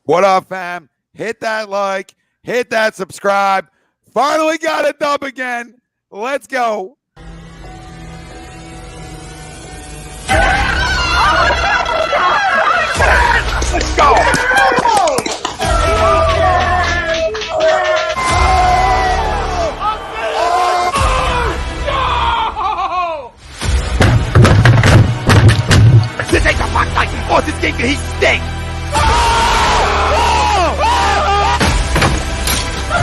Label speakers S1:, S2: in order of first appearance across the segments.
S1: What up, fam? Hit that like, hit that subscribe. Finally got a dub again. Let's go. Let's go. This ain't the fuck like oh, this game he stinks.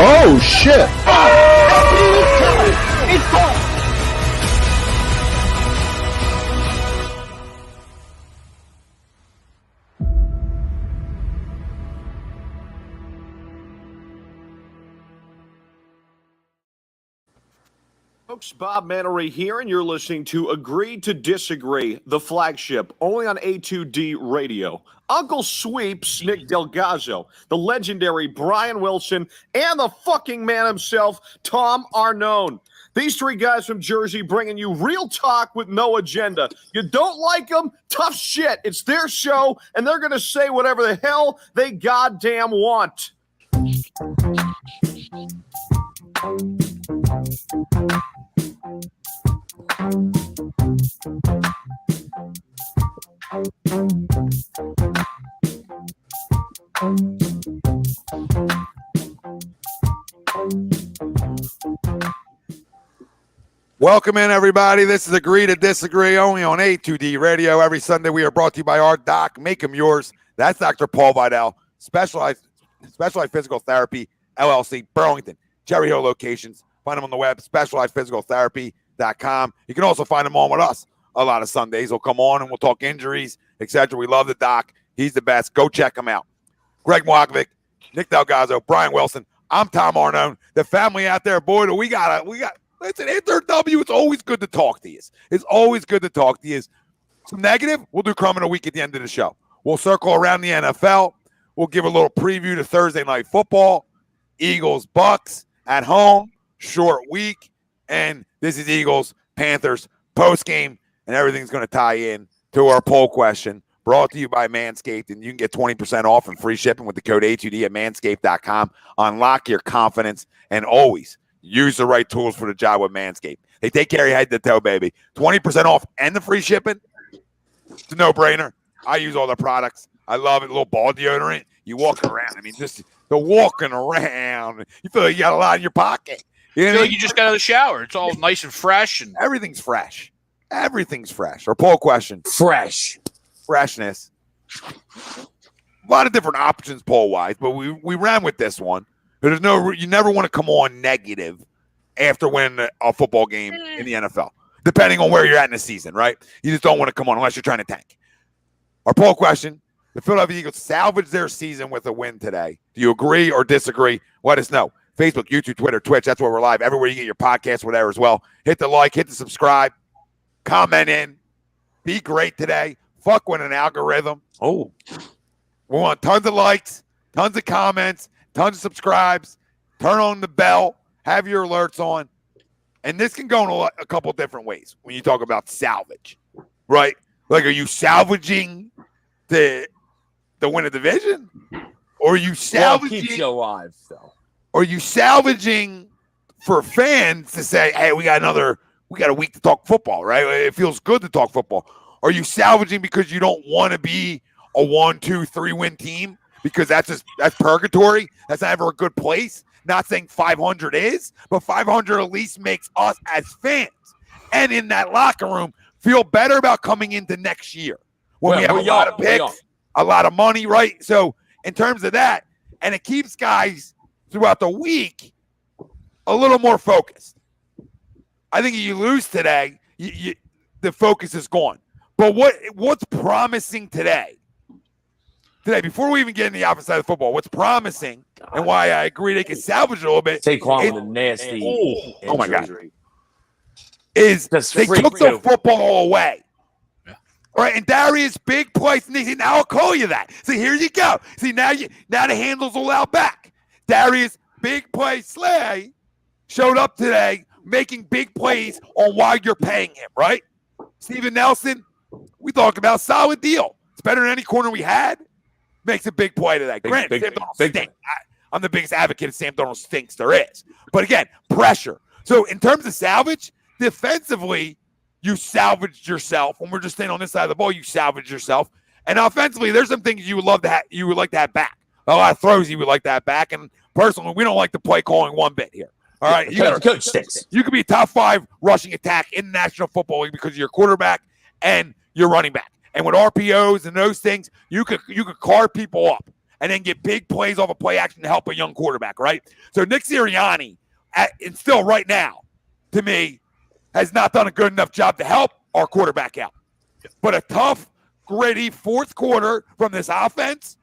S2: Oh shit!
S1: It's gone.
S3: Folks, Bob Mannery here, and you're listening to Agree to Disagree, the flagship, only on A2D Radio. Uncle Sweeps, Nick DelGozzo, the legendary Brian Wilson, and the fucking man himself, Tom Arnone. These three guys from Jersey bringing you real talk with no agenda. You don't like them? Tough shit. It's their show, and they're going to say whatever the hell they goddamn want.
S1: Welcome in, everybody. This is Agree to Disagree, only on A2D Radio. Every Sunday, we are brought to you by our doc. Make them yours. That's Dr. Paul Vidal, Specialized Physical Therapy, LLC, Burlington, Cherry Hill locations. Find them on the web, specializedphysicaltherapy.com. You can also find them on with us a lot of Sundays. He'll come on and we'll talk injuries, etc. We love the doc. He's the best. Go check him out. Greg Milakovic, Nick DelGozzo, Brian Wilson. I'm Tom Arnone. The family out there, boy, do we got it's an Inter W. It's always good to talk to you. It's always good to talk to you. Some negative, we'll do Crumb in a week at the end of the show. We'll circle around the NFL. We'll give a little preview to Thursday Night Football. Eagles, Bucks at home. Short week. And this is Eagles, Panthers, postgame. And everything's going to tie in to our poll question brought to you by Manscaped. And you can get 20% off and free shipping with the code A2D at manscaped.com. Unlock your confidence and always use the right tools for the job with Manscaped. They take care of your head to toe, baby. 20% off and the free shipping. It's a no-brainer. I use all the products. I love it. A little ball deodorant. You walk around. I mean, just the walking around. You feel like you got a lot in your pocket. You know
S4: feel like you just got out of the shower. It's all nice and fresh. And
S1: everything's fresh. Everything's fresh. Our poll question.
S2: Fresh.
S1: Freshness. A lot of different options poll-wise, but we ran with this one. There's you never want to come on negative after winning a football game in the NFL, depending on where you're at in the season, right? You just don't want to come on unless you're trying to tank. Our poll question, the Philadelphia Eagles salvaged their season with a win today. Do you agree or disagree? Let us know. Facebook, YouTube, Twitter, Twitch, that's where we're live. Everywhere you get your podcast, whatever as well. Hit the like, hit the subscribe, comment in. Be great today. Fuck with an algorithm. Oh. We want tons of likes, tons of comments, tons of subscribes, turn on the bell, have your alerts on. And this can go in a couple different ways when you talk about salvage, right? Like, are you salvaging to win a division? Or are you salvaging?
S2: Well, keeps you alive, though.
S1: Or are you salvaging for fans to say, hey, we got a week to talk football, right? It feels good to talk football. Are you salvaging because you don't want to be a 1, 2, 3 win team? Because that's purgatory. That's never a good place. Not saying 500 is, but 500 at least makes us as fans and in that locker room feel better about coming into next year when we have a lot of picks, a lot of money, right? So in terms of that, and it keeps guys throughout the week a little more focused. I think if you lose today, the focus is gone. But what's promising today, before we even get in the opposite side of football, what's promising and why I agree they can salvage a little bit.
S2: Saquon with a nasty
S1: oh my God. Is they took the football away. Yeah. Right, and Darius, big play. See, now I'll call you that. See, here you go. See, now the handle's all out back. Darius, big play Slay, showed up today making big plays on why you're paying him, right? Steven Nelson, we talked about solid deal. It's better than any corner we had. makes a big play today. Granted, Sam Darnold stinks. I'm the biggest advocate of Sam Darnold stinks there is. But again, pressure. So in terms of salvage, defensively, you salvaged yourself. When we're just staying on this side of the ball, you salvaged yourself. And offensively, there's some things you would love to have. You would like to have back. A lot of throws you would like to have back. And personally, we don't like the play calling one bit here. All right,
S2: Coach stinks.
S1: You could be a top 5 rushing attack in the National Football League because of your quarterback and your running back. And with RPOs and those things, you could carve people up and then get big plays off of play action to help a young quarterback, right? So Nick Sirianni, and still right now, to me, has not done a good enough job to help our quarterback out. But a tough, gritty fourth quarter from this offense,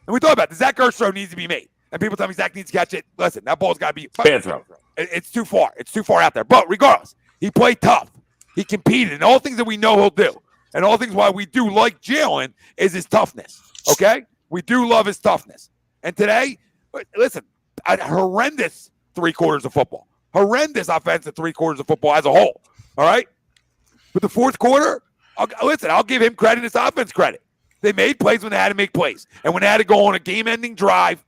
S1: and we thought about this, Zach Ertz throw needs to be made. And people tell me Zach needs to catch it. Listen, that ball's got to be
S2: bad throw.
S1: It's too far. It's too far out there. But regardless, he played tough. He competed. And all things that we know he'll do. And all things why we do like Jalen is his toughness. Okay? We do love his toughness. And today, listen, a horrendous 3 quarters of football. Horrendous offensive 3 quarters of football as a whole. All right? But the fourth quarter, I'll give him credit, his offense credit. They made plays when they had to make plays. And when they had to go on a game-ending drive,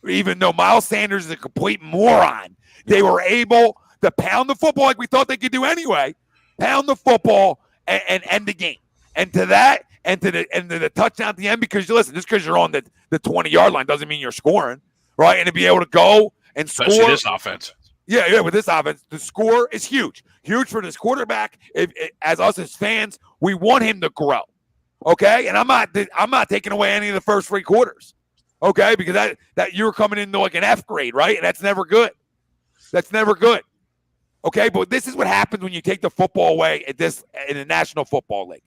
S1: even though Miles Sanders is a complete moron, they were able to pound the football like we thought they could do anyway, pound the football and end the game. And to that, and to the touchdown at the end, because listen, just because you're on the 20-yard line doesn't mean you're scoring, right? And to be able to go and
S4: especially
S1: score.
S4: This offense.
S1: Yeah, with this offense, the score is huge. Huge for this quarterback. As us as fans, we want him to grow. Okay? And I'm not taking away any of the first 3 quarters. Okay? Because that you're coming into like an F grade, right? And that's never good. That's never good. Okay? But this is what happens when you take the football away in the National Football League.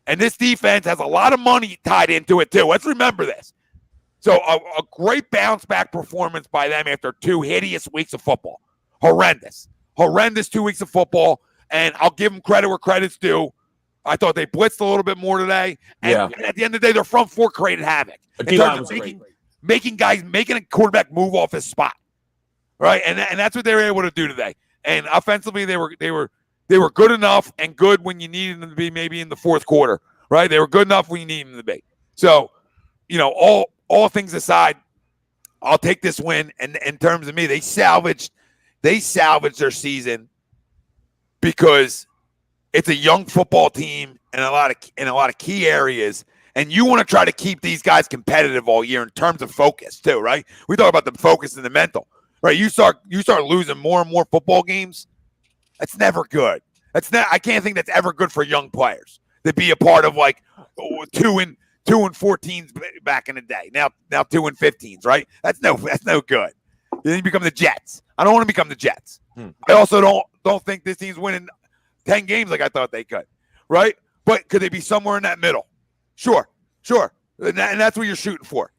S1: And this defense has a lot of money tied into it too. Let's remember this. So a great bounce back performance by them after 2 hideous weeks of football. Horrendous 2 weeks of football. And I'll give them credit where credit's due. I thought they blitzed a little bit more today. And at the end of the day, their front 4 created havoc. In terms of making a quarterback move off his spot. Right? And that's what they were able to do today. And offensively, they were good enough and good when you needed them to be maybe in the fourth quarter. Right? They were good enough when you needed them to be. So, all things aside, I'll take this win. And in terms of me, they salvaged their season because it's a young football team in a lot of key areas, and you want to try to keep these guys competitive all year in terms of focus too, right? We talk about the focus and the mental, right? You start losing more and more football games. That's never good. I can't think that's ever good for young players to be a part of like 2 and 14s back in the day. Now 2 and 15s, right? That's no good. Then you become the Jets. I don't want to become the Jets. I also don't think this team's winning 10 games like I thought they could, right? But could they be somewhere in that middle? Sure. And that's what you're shooting for.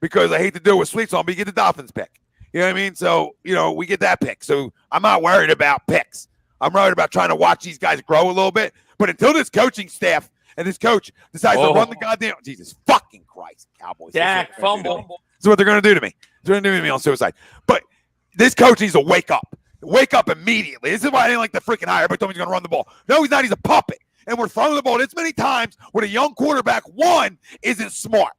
S1: Because I hate to do it with Sweet Song, but you get the Dolphins pick. You know what I mean? So, we get that pick. So I'm not worried about picks. I'm worried about trying to watch these guys grow a little bit. But until this coaching staff and this coach decides to run the goddamn – Jesus fucking Christ, Cowboys.
S2: Dak, fumble.
S1: This is what they're going to do to me. They're going to do to me on suicide. But this coach needs to wake up. Wake up immediately. This is why I didn't like the freaking hire. Everybody told me he's going to run the ball. No, he's not. He's a puppet. And we're throwing the ball this many times with a young quarterback. One isn't smart.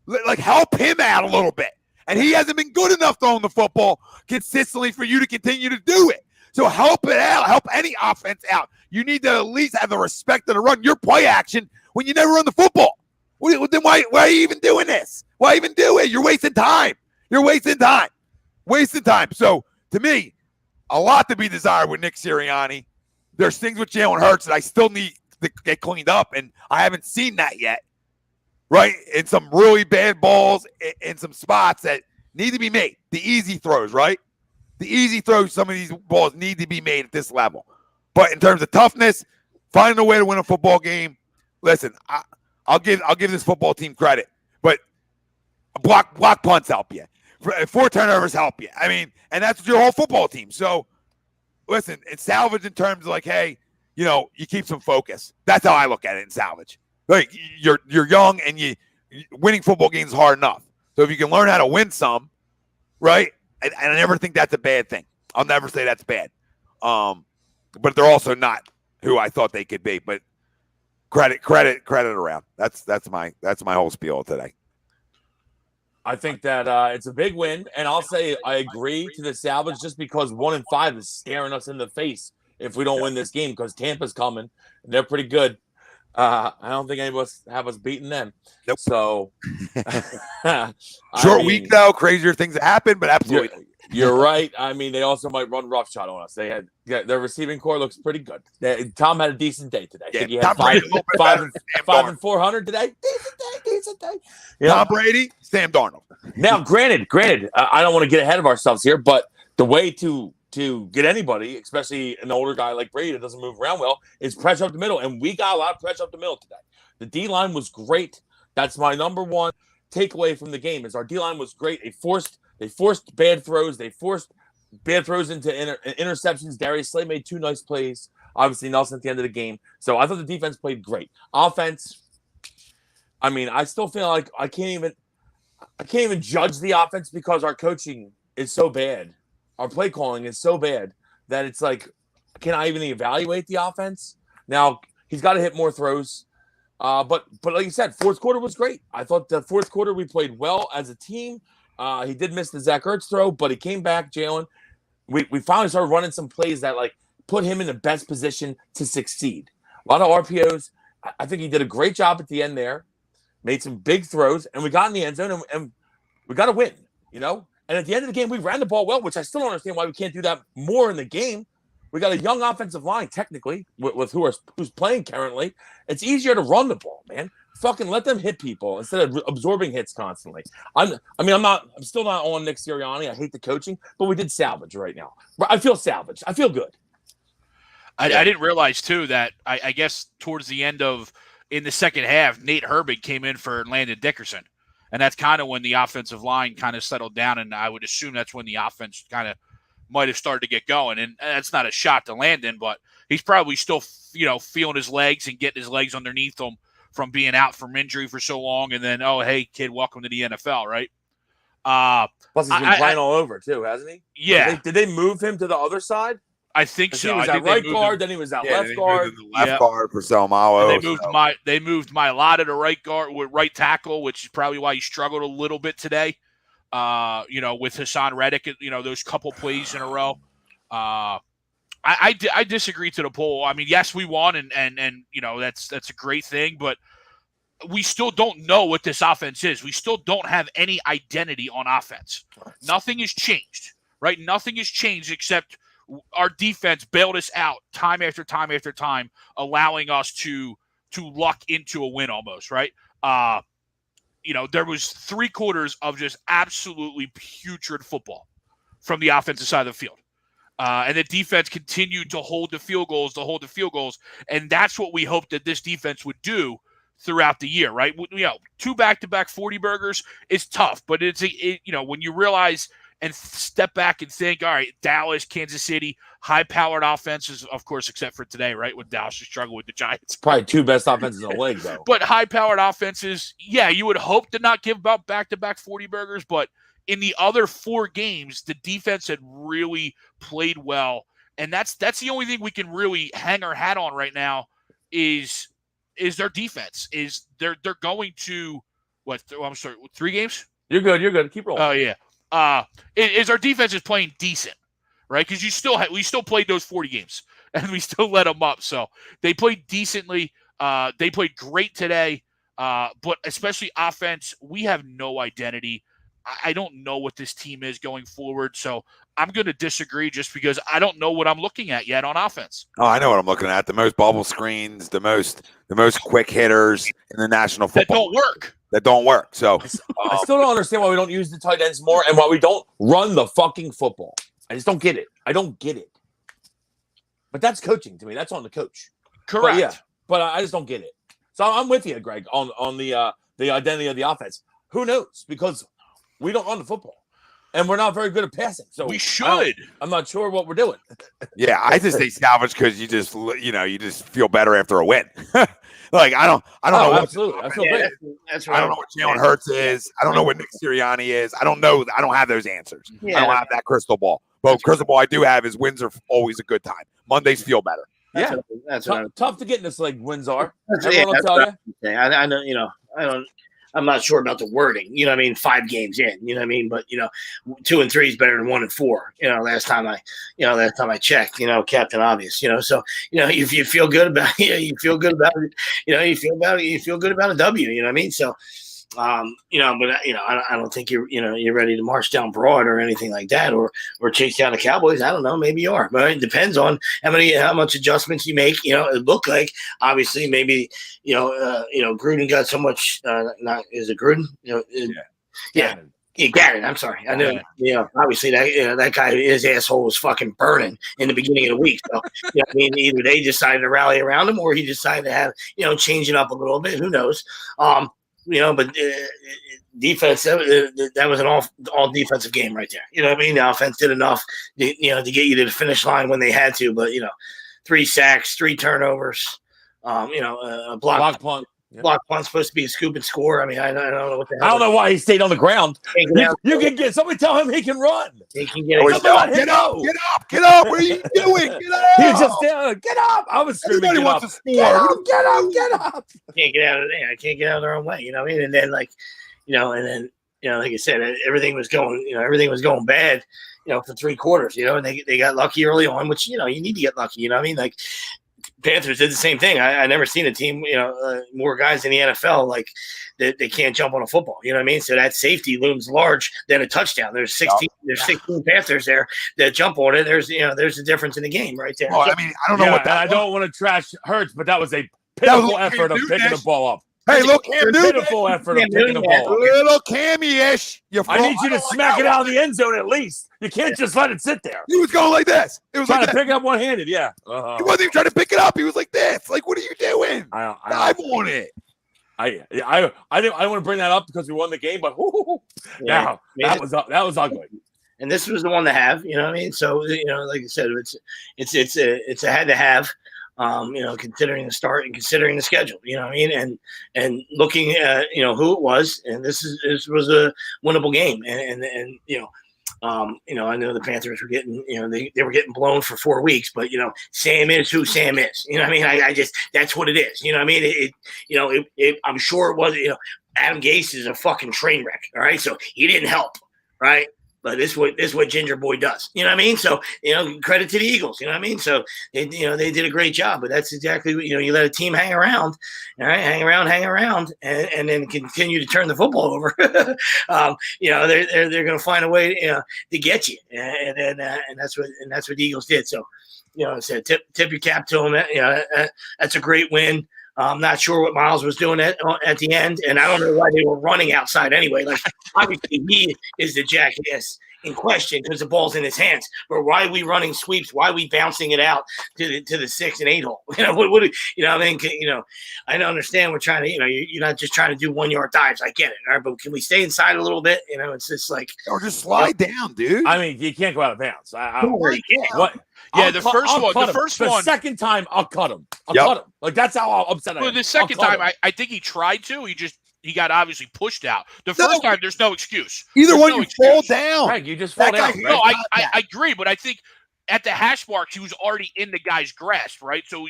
S1: Like, help him out a little bit. And he hasn't been good enough throwing the football consistently for you to continue to do it. So help it out. Help any offense out. You need to at least have the respect to run your play action when you never run the football. Then why are you even doing this? Why even do it? You're wasting time. Wasting time. So, to me, a lot to be desired with Nick Sirianni. There's things with Jalen Hurts that I still need to get cleaned up, and I haven't seen that yet, right? In some really bad balls in some spots that need to be made. The easy throws, right? The easy throws, some of these balls need to be made at this level. But in terms of toughness, finding a way to win a football game, listen, I'll give this football team credit, but block punts help you. 4 turnovers help you. I mean, and that's your whole football team. So, listen, it's salvage in terms of like, hey, you keep some focus. That's how I look at it in salvage. Like, you're young and winning football games is hard enough. So if you can learn how to win some, right? And I never think that's a bad thing. I'll never say that's bad. But they're also not who I thought they could be. But credit around. That's my whole spiel today.
S2: I think that it's a big win, and I'll say I agree to the salvage just because 1-5 is staring us in the face if we don't win this game because Tampa's coming. And they're pretty good. I don't think any of us have us beating them.
S1: Nope.
S2: So
S1: short week though, crazier things happen, but absolutely.
S2: You're right. I mean, they also might run roughshod on us. Their receiving core looks pretty good. Tom had a decent day today. I think he had five and 400 today. Decent day.
S1: Tom Brady, Sam Darnold.
S2: Now, granted, I don't want to get ahead of ourselves here, but the way to get anybody, especially an older guy like Brady that doesn't move around well, is pressure up the middle. And we got a lot of pressure up the middle today. The D-line was great. That's my number one takeaway from the game is our D-line was great. They forced bad throws. They forced bad throws into interceptions. Darius Slay made 2 nice plays. Obviously, Nelson at the end of the game. So I thought the defense played great. Offense, I mean, I still feel like I can't even judge the offense because our coaching is so bad. Our play calling is so bad that it's like, can I even evaluate the offense? Now, he's got to hit more throws. But like you said, fourth quarter was great. I thought the fourth quarter we played well as a team. He did miss the Zach Ertz throw, but he came back, Jalen. We finally started running some plays that like put him in the best position to succeed. A lot of RPOs. I think he did a great job at the end there. Made some big throws, and we got in the end zone, and we got to win, you know? And at the end of the game, we ran the ball well, which I still don't understand why we can't do that more in the game. We got a young offensive line, technically, with who's playing currently. It's easier to run the ball, man. Fucking let them hit people instead of absorbing hits constantly. I'm still not on Nick Sirianni. I hate the coaching, but we did salvage right now. I feel salvaged. I feel good.
S4: I didn't realize too that I guess towards the end in the second half, Nate Herbig came in for Landon Dickerson, and that's kind of when the offensive line kind of settled down, and I would assume that's when the offense kind of might have started to get going. And that's not a shot to Landon, but he's probably still feeling his legs and getting his legs underneath him from being out from injury for so long, and then, oh, hey, kid, welcome to the NFL, right?
S2: Plus, he's been playing all over, too, hasn't he?
S4: Yeah.
S2: Did they move him to the other side?
S4: I think so.
S2: He was at right guard, then he was at left guard.
S1: Left guard for Salmalo.
S4: They moved Mailata to right guard with right tackle, which is probably why he struggled a little bit today. With Hassan Reddick, those couple plays in a row. I disagree to the poll. I mean, yes, we won, and that's a great thing, but we still don't know what this offense is. We still don't have any identity on offense. Nothing has changed, right? Nothing has changed except our defense bailed us out time after time after time, allowing us to luck into a win almost, right? There was 3 quarters of just absolutely putrid football from the offensive side of the field. And the defense continued to hold the field goals, and that's what we hoped that this defense would do throughout the year, right? 2 back-to-back 40 burgers is tough, but when you realize and step back and think, all right, Dallas, Kansas City, high-powered offenses, of course, except for today, right, when Dallas struggled with the Giants.
S2: Probably 2 best offenses in the league, though.
S4: But high-powered offenses, yeah, you would hope to not give about back-to-back 40 burgers, but in the other 4 games, the defense had really played well, and that's the only thing we can really hang our hat on right now is their defense. Is they're going to what? I'm sorry, 3 games?
S2: You're good. Keep rolling.
S4: Oh yeah. Is our defense is playing decent, right? Because we still played those 40 games and we still let them up. So they played decently. They played great today, but especially offense, we have no identity. I don't know what this team is going forward, so I'm going to disagree just because I don't know what I'm looking at yet on offense.
S1: Oh, I know what I'm looking at. The most bubble screens, the most quick hitters in the National Football League. That don't work. So
S2: I still don't understand why we don't use the tight ends more and why we don't run the fucking football. I just don't get it. I don't get it. But that's coaching to me. That's on the coach.
S4: Correct.
S2: But I just don't get it. So I'm with you, Greg, on the identity of the offense. Who knows? Because we don't run the football, and we're not very good at passing. So
S4: we should.
S2: I'm not sure what we're doing.
S1: Yeah, I just say salvage because you just feel better after a win. Like I don't know.
S2: Absolutely, I feel great.
S3: That's right.
S1: I don't know what Jalen Hurts is. I don't know what Nick Sirianni is. I don't know. I don't have those answers.
S3: Yeah.
S1: I don't have that crystal ball. But crystal ball I do have is wins are always a good time. Mondays feel better.
S3: That's
S2: tough to get in this league. Wins are.
S3: That's
S2: Everyone will tell you.
S3: I know. I don't.
S5: I'm not sure about the wording. You know what I mean? 5 games in. You know what I mean? But 2 and 3 is better than 1 and 4. Last time I checked. Captain Obvious. So if you feel good about it, you feel good about it. You feel good about a W. You know what I mean? So. I don't think you're ready to march down Broad or anything like that, or chase down the Cowboys. I don't know, maybe you are, but it depends on how much adjustments you make. It looked like obviously maybe Gruden got so much. Is it Gruden? Yeah. Gannon. I'm sorry. I know. Obviously that guy, his asshole was fucking burning in the beginning of the week. So either they decided to rally around him, or he decided to have change it up a little bit. Who knows? But defense, that was an all defensive game right there. You know what I mean? The offense did enough, to get you to the finish line when they had to. But 3 sacks, 3 turnovers, a block punt. Yep. Block punt's supposed to be a scoop and score. I mean, I don't know what the hell.
S2: I don't know why he stayed on the ground. You can get somebody tell him he can run.
S5: He can get
S1: get up! What are you doing? Get up!
S2: He just get up! I was screaming,
S1: everybody wants to score.
S2: Get up!
S5: I can't get out of there. I can't get out of their own way. You know what I mean? And then like I said, everything was going bad. For 3 quarters. And they got lucky early on, which you need to get lucky. You know what I mean? Like. Panthers did the same thing. I never seen a team, more guys in the NFL like that they can't jump on a football. You know what I mean? So that safety looms large than a touchdown. There's 16. There's 16 Panthers there that jump on it. There's a difference in the game right there.
S1: Well, I mean, I don't know what that.
S2: I don't want to trash Hurts, but that was a pitiful effort of picking the ball up.
S1: Hey, look,
S2: pitiful effort of picking the ball up.
S1: Little Cammy-ish.
S2: I need you to smack it out of the end zone at least. You can't just let it sit there.
S1: He was going like this. It was
S2: trying
S1: like
S2: to pick it up one-handed. Yeah.
S1: He wasn't even trying to pick it up. He was like this. Like, what are you doing? Dive on it.
S2: I didn't want to bring that up because we won the game, but that was ugly.
S5: And this was the one to have. You know what I mean? So like I said, it's a had to have. Considering the start and considering the schedule, you know what I mean? And looking at, who it was, and this was a winnable game. And I know the Panthers were getting, they were getting blown for 4 weeks, but, Sam is who Sam is. You know what I mean? I just, that's what it is. You know what I mean? I'm sure it was, Adam Gase is a fucking train wreck. All right. So he didn't help. Right. But this is what Ginger Boy does. You know what I mean? So, credit to the Eagles. You know what I mean? So, they did a great job. But that's exactly what, you let a team hang around, all right? Hang around, and then continue to turn the football over. They're going to find a way to get you. And that's what the Eagles did. So, I said, tip your cap to them. That's a great win. I'm not sure what Miles was doing at the end, and I don't know why they were running outside anyway. Like, obviously, he is the jackass in question because the ball's in his hands. But why are we running sweeps? Why are we bouncing it out to the 6 and 8 hole? I mean, I don't understand. We're trying to, you're not just trying to do 1 yard dives. I get it, all right, but can we stay inside a little bit? It's just like,
S1: or just slide down, dude.
S2: I mean, you can't go out of bounds.
S4: What? Yeah, the first one.
S2: The second time, I'll cut him. I'll cut him. Like, that's how upset I am.
S4: Well, the second time, I think he tried to. He got obviously pushed out. The first time, there's no excuse.
S1: Either one, you fall down.
S2: Right, you just fall down. Right?
S4: No, I agree, but I think at the hash marks, he was already in the guy's grasp, right? So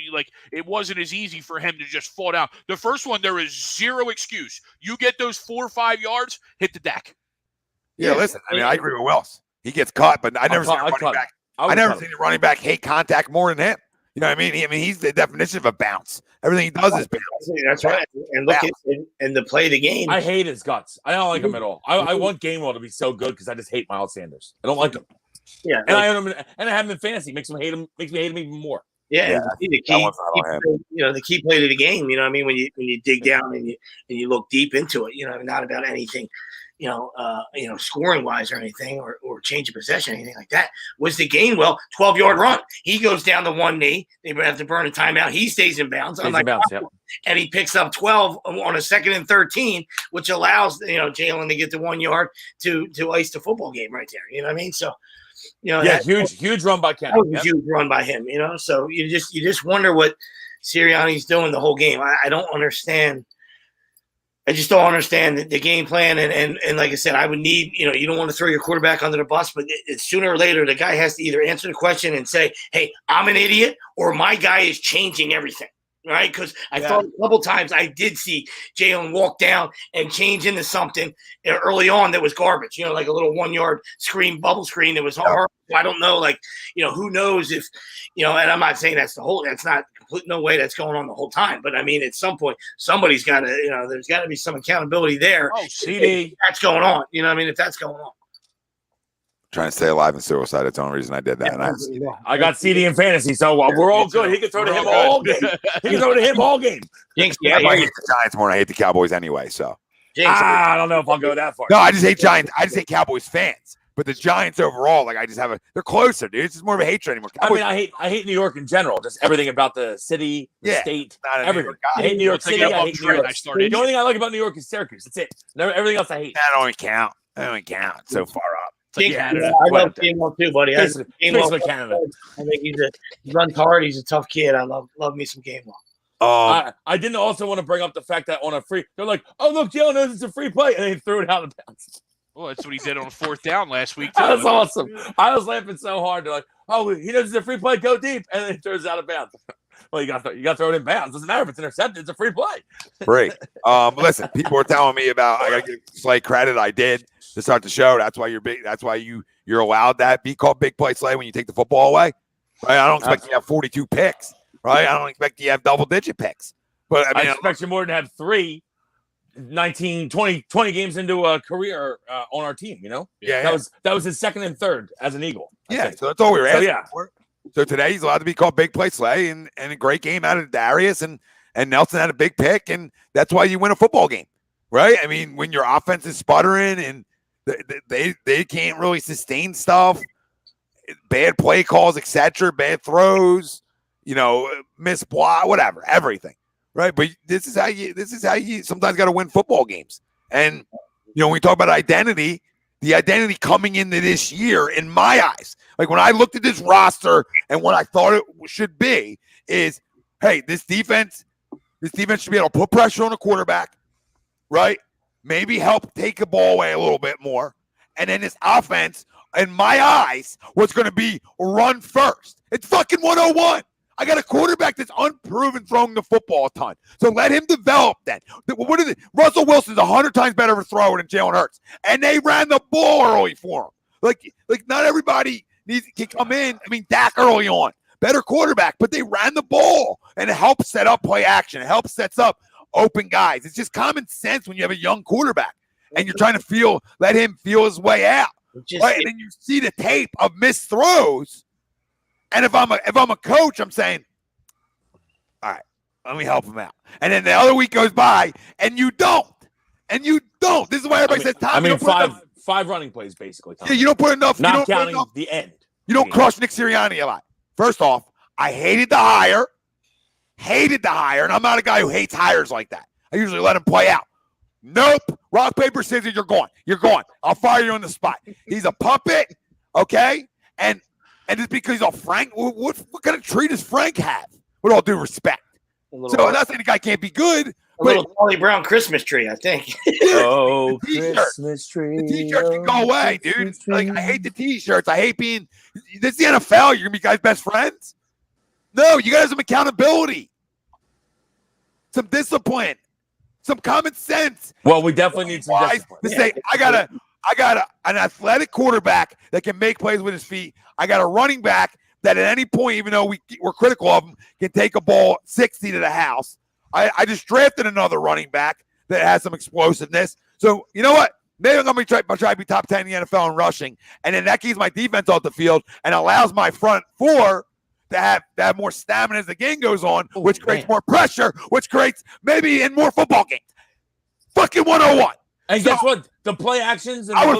S4: it wasn't as easy for him to just fall down. The first one, there is zero excuse. You get those 4 or 5 yards, hit the deck.
S1: Yeah, listen. I mean, I agree with Wells. He gets caught, but I never seen a running back. I never seen a running back hate contact more than him. You know what I mean? He's the definition of a bounce. Everything he does is bounce.
S5: That's right. And look and to play the game.
S2: I hate his guts. I don't like him at all. I want Gainwell to be so good because I just hate Miles Sanders. I don't like him.
S5: Yeah,
S2: and I have him in fantasy. Makes me hate him even more.
S5: Yeah, the key play to the game. You know what I mean? When you dig down and you look deep into it. Not about anything. Scoring wise or anything, or change of possession, anything like that, was the Gainwell 12-yard run. He goes down to one knee. They have to burn a timeout. He stays in bounds. And he picks up 12 on a 2nd and 13, which allows Jalen to get the 1 yard to ice the football game right there. You know what I mean? So,
S2: huge run by Cam.
S5: Huge run by him. So you just wonder what Sirianni's doing the whole game. I don't understand. I just don't understand the game plan. And like I said, I would need, you don't want to throw your quarterback under the bus, but it's sooner or later, the guy has to either answer the question and say, hey, I'm an idiot, or my guy is changing everything. right? Because I thought a couple times I did see Jalen walk down and change into something early on that was garbage, like a little 1 yard bubble screen that was hard. I don't know, who knows if, and I'm not saying that's not complete, no way that's going on the whole time. But I mean, at some point, somebody's got to, there's got to be some accountability there.
S4: Oh, CD.
S5: If that's going on. If that's going on.
S1: Trying to stay alive in suicide. That's the only reason I did that.
S2: I got CD in fantasy, so we're all good. He can throw to him all game. He can throw to him all game.
S5: Jinx,
S1: I hate the Giants more than I hate the Cowboys anyway. So
S2: I don't know if I'll go that far.
S1: No, I just hate Giants. I just hate Cowboys fans. But the Giants overall, they're closer, dude. It's just more of a hatred anymore. Cowboys,
S2: I hate New York in general. Just everything about the city, the state, everything. I hate New York City. I hate New York. The only thing I like about New York is Syracuse. That's it. Everything else I hate.
S1: That don't even count. It's so far up.
S5: Canada. I love Gainwell too, buddy.
S2: Basically Canada.
S5: I think he runs hard. He's a tough kid. I love me some Gainwell.
S2: I didn't also want to bring up the fact that on a free, they're like, oh look, Jalen knows it's a free play, and they threw it out of bounds.
S4: Well, that's what he did on 4th down last week too.
S2: That's awesome. I was laughing so hard. They're like, oh, he knows it's a free play, go deep, and then he throws it out of bounds. Well, you got to throw it in bounds. Doesn't matter if it's intercepted. It's a free play.
S1: Great. Listen, people were telling me about I got to give Slay credit. I did to start the show. That's why you're big. That's why you're allowed that be called big play Slay when you take the football away. Right? I don't expect you to have 42 picks. Right? I don't expect you to have double-digit picks. But I expect
S2: you more than have 19, 20 games into a career on our team.
S1: Yeah.
S2: That was his second and third as an Eagle.
S1: So that's all we were asking for. So today he's allowed to be called big play Slay, and a great game out of Darius, and Nelson had a big pick, and that's why you win a football game, right? I mean, when your offense is sputtering and they can't really sustain stuff, bad play calls, etc., bad throws, missed block, whatever, everything, right? But this is how you sometimes got to win football games. And when we talk about identity, the identity coming into this year, in my eyes, like when I looked at this roster and what I thought it should be is, hey, this defense should be able to put pressure on the quarterback, right? Maybe help take the ball away a little bit more. And then this offense, in my eyes, was going to be run first. It's fucking 101. I got a quarterback that's unproven throwing the football a ton. So let him develop that. What is it? Russell Wilson's 100 times better of a thrower than Jalen Hurts. And they ran the ball early for him. Like not everybody can come in. I mean, Dak early on. Better quarterback, but they ran the ball. And it helps set up play action. It helps sets up open guys. It's just common sense when you have a young quarterback. And you're trying to let him feel his way out. Right? And then you see the tape of missed throws. And if I'm a coach, I'm saying, all right, let me help him out. And then the other week goes by, and you don't. This is why everybody says, Tom,
S2: five running plays, basically. Tom.
S1: Yeah, you don't put enough.
S2: Not counting the end.
S1: You don't crush Nick Sirianni a lot. First off, I hated the hire, and I'm not a guy who hates hires like that. I usually let him play out. Nope. Rock, paper, scissors, you're gone. I'll fire you on the spot. He's a puppet, okay? And just because he's all Frank, what kind of tree does Frank have? With all due respect. So I'm not saying the guy can't be good.
S5: A little Charlie Brown Christmas tree, I think.
S2: Oh, Christmas tree.
S1: The T-shirts can go away, dude. I hate the T-shirts. I hate being – this is the NFL. You're going to be guys' best friends? No, you got to have some accountability. Some discipline. Some common sense.
S2: Well, we definitely need some discipline.
S1: To say, I got an athletic quarterback that can make plays with his feet. I got a running back that at any point, even though we're critical of him, can take a ball 60 to the house. I just drafted another running back that has some explosiveness. So, you know what? Maybe I'm going to try to be top 10 in the NFL in rushing. And then that keeps my defense off the field and allows my front four to have more stamina as the game goes on, which creates more pressure, which creates maybe in more football games. Fucking 101.
S2: And guess what? The play actions and the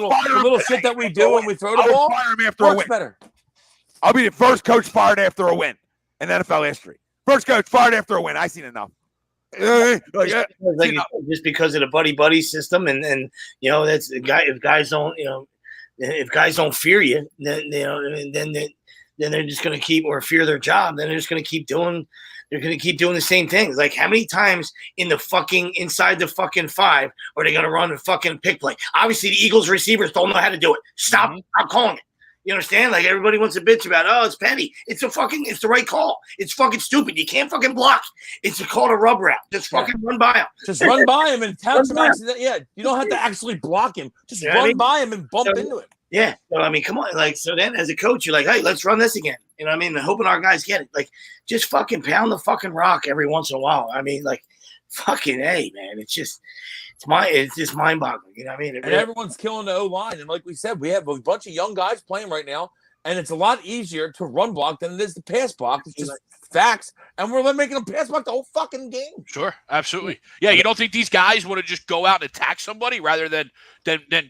S2: little shit that we do when we throw the ball
S1: fire him after a win.
S2: Better.
S1: I'll be the first coach fired after a win in NFL history. First coach fired after a win. I've seen enough.
S5: Just because of the buddy system, and that's the guy. If guys don't fear you, then they're just going to keep or fear their job. Then they're just going to keep doing. They're going to keep doing the same things. Like how many times inside the fucking 5 are they going to run a fucking pick play? Obviously, the Eagles receivers don't know how to do it. Stop calling it. You understand? Like everybody wants to bitch about, oh, it's petty. It's the right call. It's fucking stupid. You can't fucking block. It's called a rub route. Just fucking run by him.
S2: Just run by him and touch him. Yeah, you don't have to actually block him. Just run by him and bump into him.
S5: Yeah. So, I mean, come on. Like, so then as a coach, you're like, hey, let's run this again. You know what I mean? Hoping our guys get it. Like, just fucking pound the fucking rock every once in a while. I mean, like, fucking A, man. It's just mind-boggling. You know what I mean?
S2: And everyone's killing the O-line. And like we said, we have a bunch of young guys playing right now, and it's a lot easier to run block than it is to pass block. It's just facts. And we're making them pass block the whole fucking game.
S4: Sure, absolutely. Yeah, you don't think these guys want to just go out and attack somebody rather than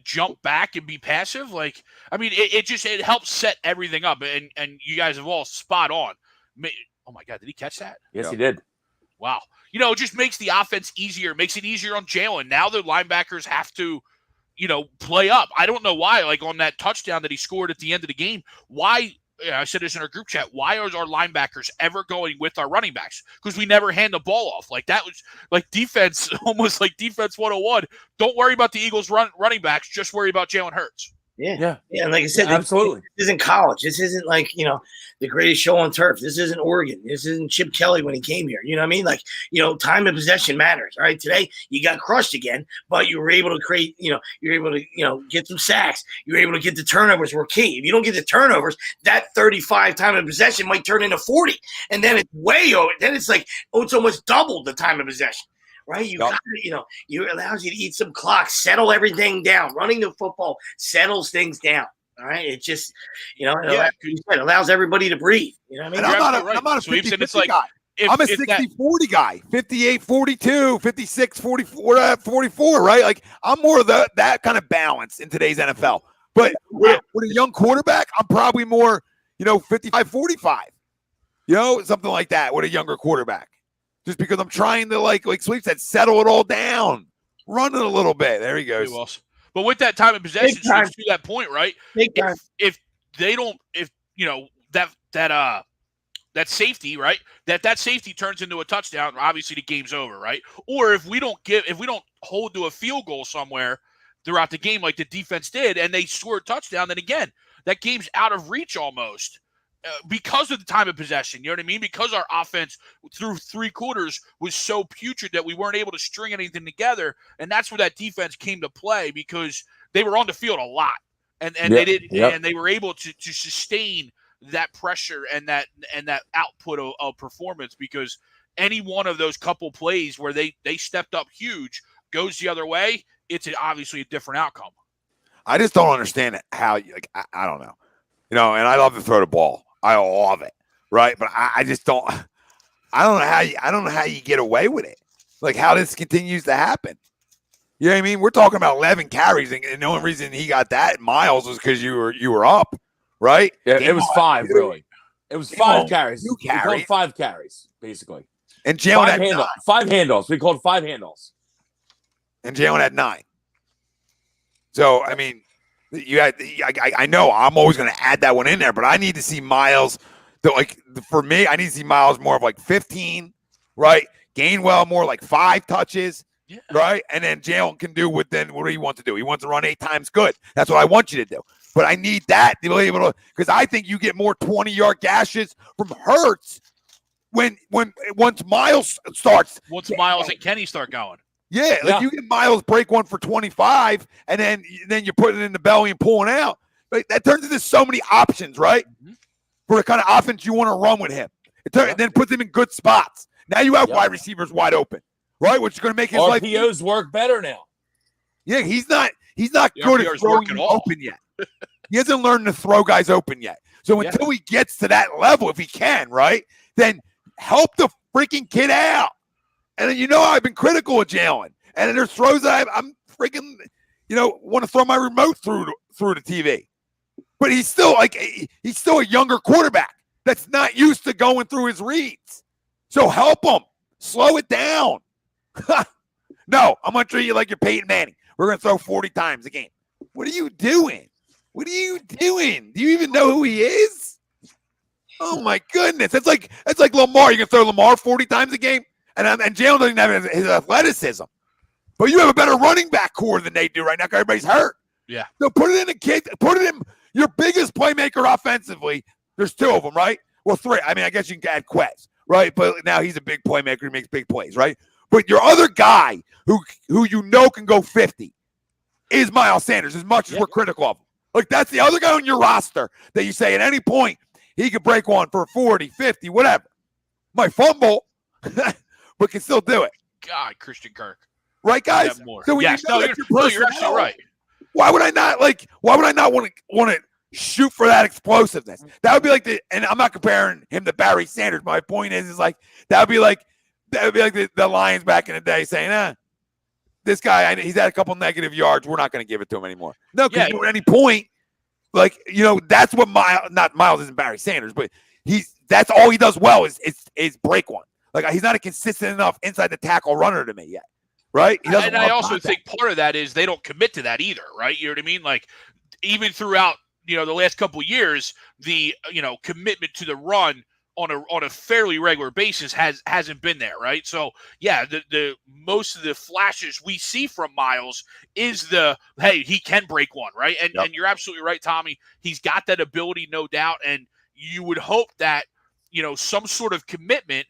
S4: jump back and be passive? Like, I mean, it helps set everything up, and you guys have all spot on. Oh my God, did he catch that?
S2: Yes, he did.
S4: Wow. It just makes the offense easier. It makes it easier on Jalen. Now the linebackers have to, play up. I don't know why, like on that touchdown that he scored at the end of the game, why, I said this in our group chat, why are our linebackers ever going with our running backs? Because we never hand the ball off. Like that was like defense, almost like defense 101. Don't worry about the Eagles running backs. Just worry about Jalen Hurts.
S5: Yeah. And like I said,
S2: absolutely.
S5: This isn't college. This isn't like, the greatest show on turf. This isn't Oregon. This isn't Chip Kelly when he came here. You know what I mean? Like, time and possession matters. All right. Today you got crushed again, but you were able to create, you're able to, get some sacks. You're able to get the turnovers were key. If you don't get the turnovers, that 35 time of possession might turn into 40. And then it's way over. Then it's like, it's almost double the time of possession. Right, you got it allows you to eat some clock, settle everything down. Running the football settles things down. All right, it just it allows everybody to breathe. You know what I mean?
S1: And I'm not a 50-50 guy. I'm a 60-40 guy, 58-42, 56-44, 44, right? Like I'm more of that kind of balance in today's NFL. But with a young quarterback, I'm probably more, 55-45, something like that with a younger quarterback. Just because I'm trying to, like Sleep said, settle it all down, run it a little bit. There he goes.
S4: But with that time of possession, to that point, right? If they don't, that safety, right? That safety turns into a touchdown, obviously the game's over, right? Or if we don't hold to a field goal somewhere throughout the game like the defense did, and they score a touchdown, then again, that game's out of reach almost. Because of the time of possession, you know what I mean? Because our offense through 3 quarters was so putrid that we weren't able to string anything together, and that's where that defense came to play because they were on the field a lot, and they did, and they were able to sustain that pressure and that output of performance because any one of those couple plays where they stepped up huge goes the other way, it's obviously a different outcome.
S1: I just don't understand how I don't know, and I love to throw the ball. I love it, right? But I just don't. I don't know how you get away with it. Like how this continues to happen. You know what I mean? We're talking about 11 carries, and the only reason he got that Miles was because you were up, right?
S2: Yeah, it was 5 really. It was 5 carries. We called 5 carries basically.
S1: And Jalen had
S2: 5 handoffs. We called 5 handoffs.
S1: And Jalen had 9. So I mean. I know I'm always going to add that one in there, but I need to see Miles. For me, I need to see Miles more of like 15, right? Gainwell more like 5 touches, right? And then Jalen can do what do he want to do? He wants to run 8 times good. That's what I want you to do. But I need that to be able to, because I think you get more 20-yard gashes from Hurts once Miles starts.
S4: Once Miles and Kenny start going.
S1: Yeah, you get Miles break one for 25, and then you're putting it in the belly and pulling out. Like, that turns into so many options, right? Mm-hmm. For the kind of offense you want to run with him. It then puts him in good spots. Now you have wide receivers wide open, right? Which is going to make his life.
S2: RPOs work better now.
S1: Yeah, he's not good at throwing open yet. He hasn't learned to throw guys open yet. So until he gets to that level, if he can, right, then help the freaking kid out. And then I've been critical of Jalen. And then there's throws that I'm freaking, want to throw my remote through the TV. But he's still a younger quarterback that's not used to going through his reads. So help him. Slow it down. No, I'm going to treat you like you're Peyton Manning. We're going to throw 40 times a game. What are you doing? What are you doing? Do you even know who he is? Oh, my goodness. It's like Lamar. You can throw Lamar 40 times a game? And Jalen doesn't have his athleticism. But you have a better running back core than they do right now because everybody's hurt.
S4: Yeah.
S1: So put it in the kid. Put it in. Your biggest playmaker offensively, there's 2 of them, right? Well, 3. I mean, I guess you can add Quez, right? But now he's a big playmaker. He makes big plays, right? But your other guy who can go 50 is Miles Sanders, as much as we're critical of him. Like, that's the other guy on your roster that you say at any point he could break one for 40, 50, whatever. Might fumble, but can still do it.
S4: God, Christian Kirk.
S1: Right, guys?
S4: So when you're actually right.
S1: Why would I not want to shoot for that explosiveness? That would be like and I'm not comparing him to Barry Sanders. My point is like that would be like the Lions back in the day saying, this guy, he's had a couple negative yards. We're not going to give it to him anymore. No, because at any point, like, that's what Miles isn't Barry Sanders, but that's all he does well is break one. Like, he's not a consistent enough inside the tackle runner to me yet. Right?
S4: And I also think part of that is they don't commit to that either, right? You know what I mean? Like, even throughout, the last couple of years, the, commitment to the run on a fairly regular basis hasn't been there, right? So, yeah, the most of the flashes we see from Miles is hey, he can break one, right? And you're absolutely right, Tommy. He's got that ability, no doubt, and you would hope that, some sort of commitment,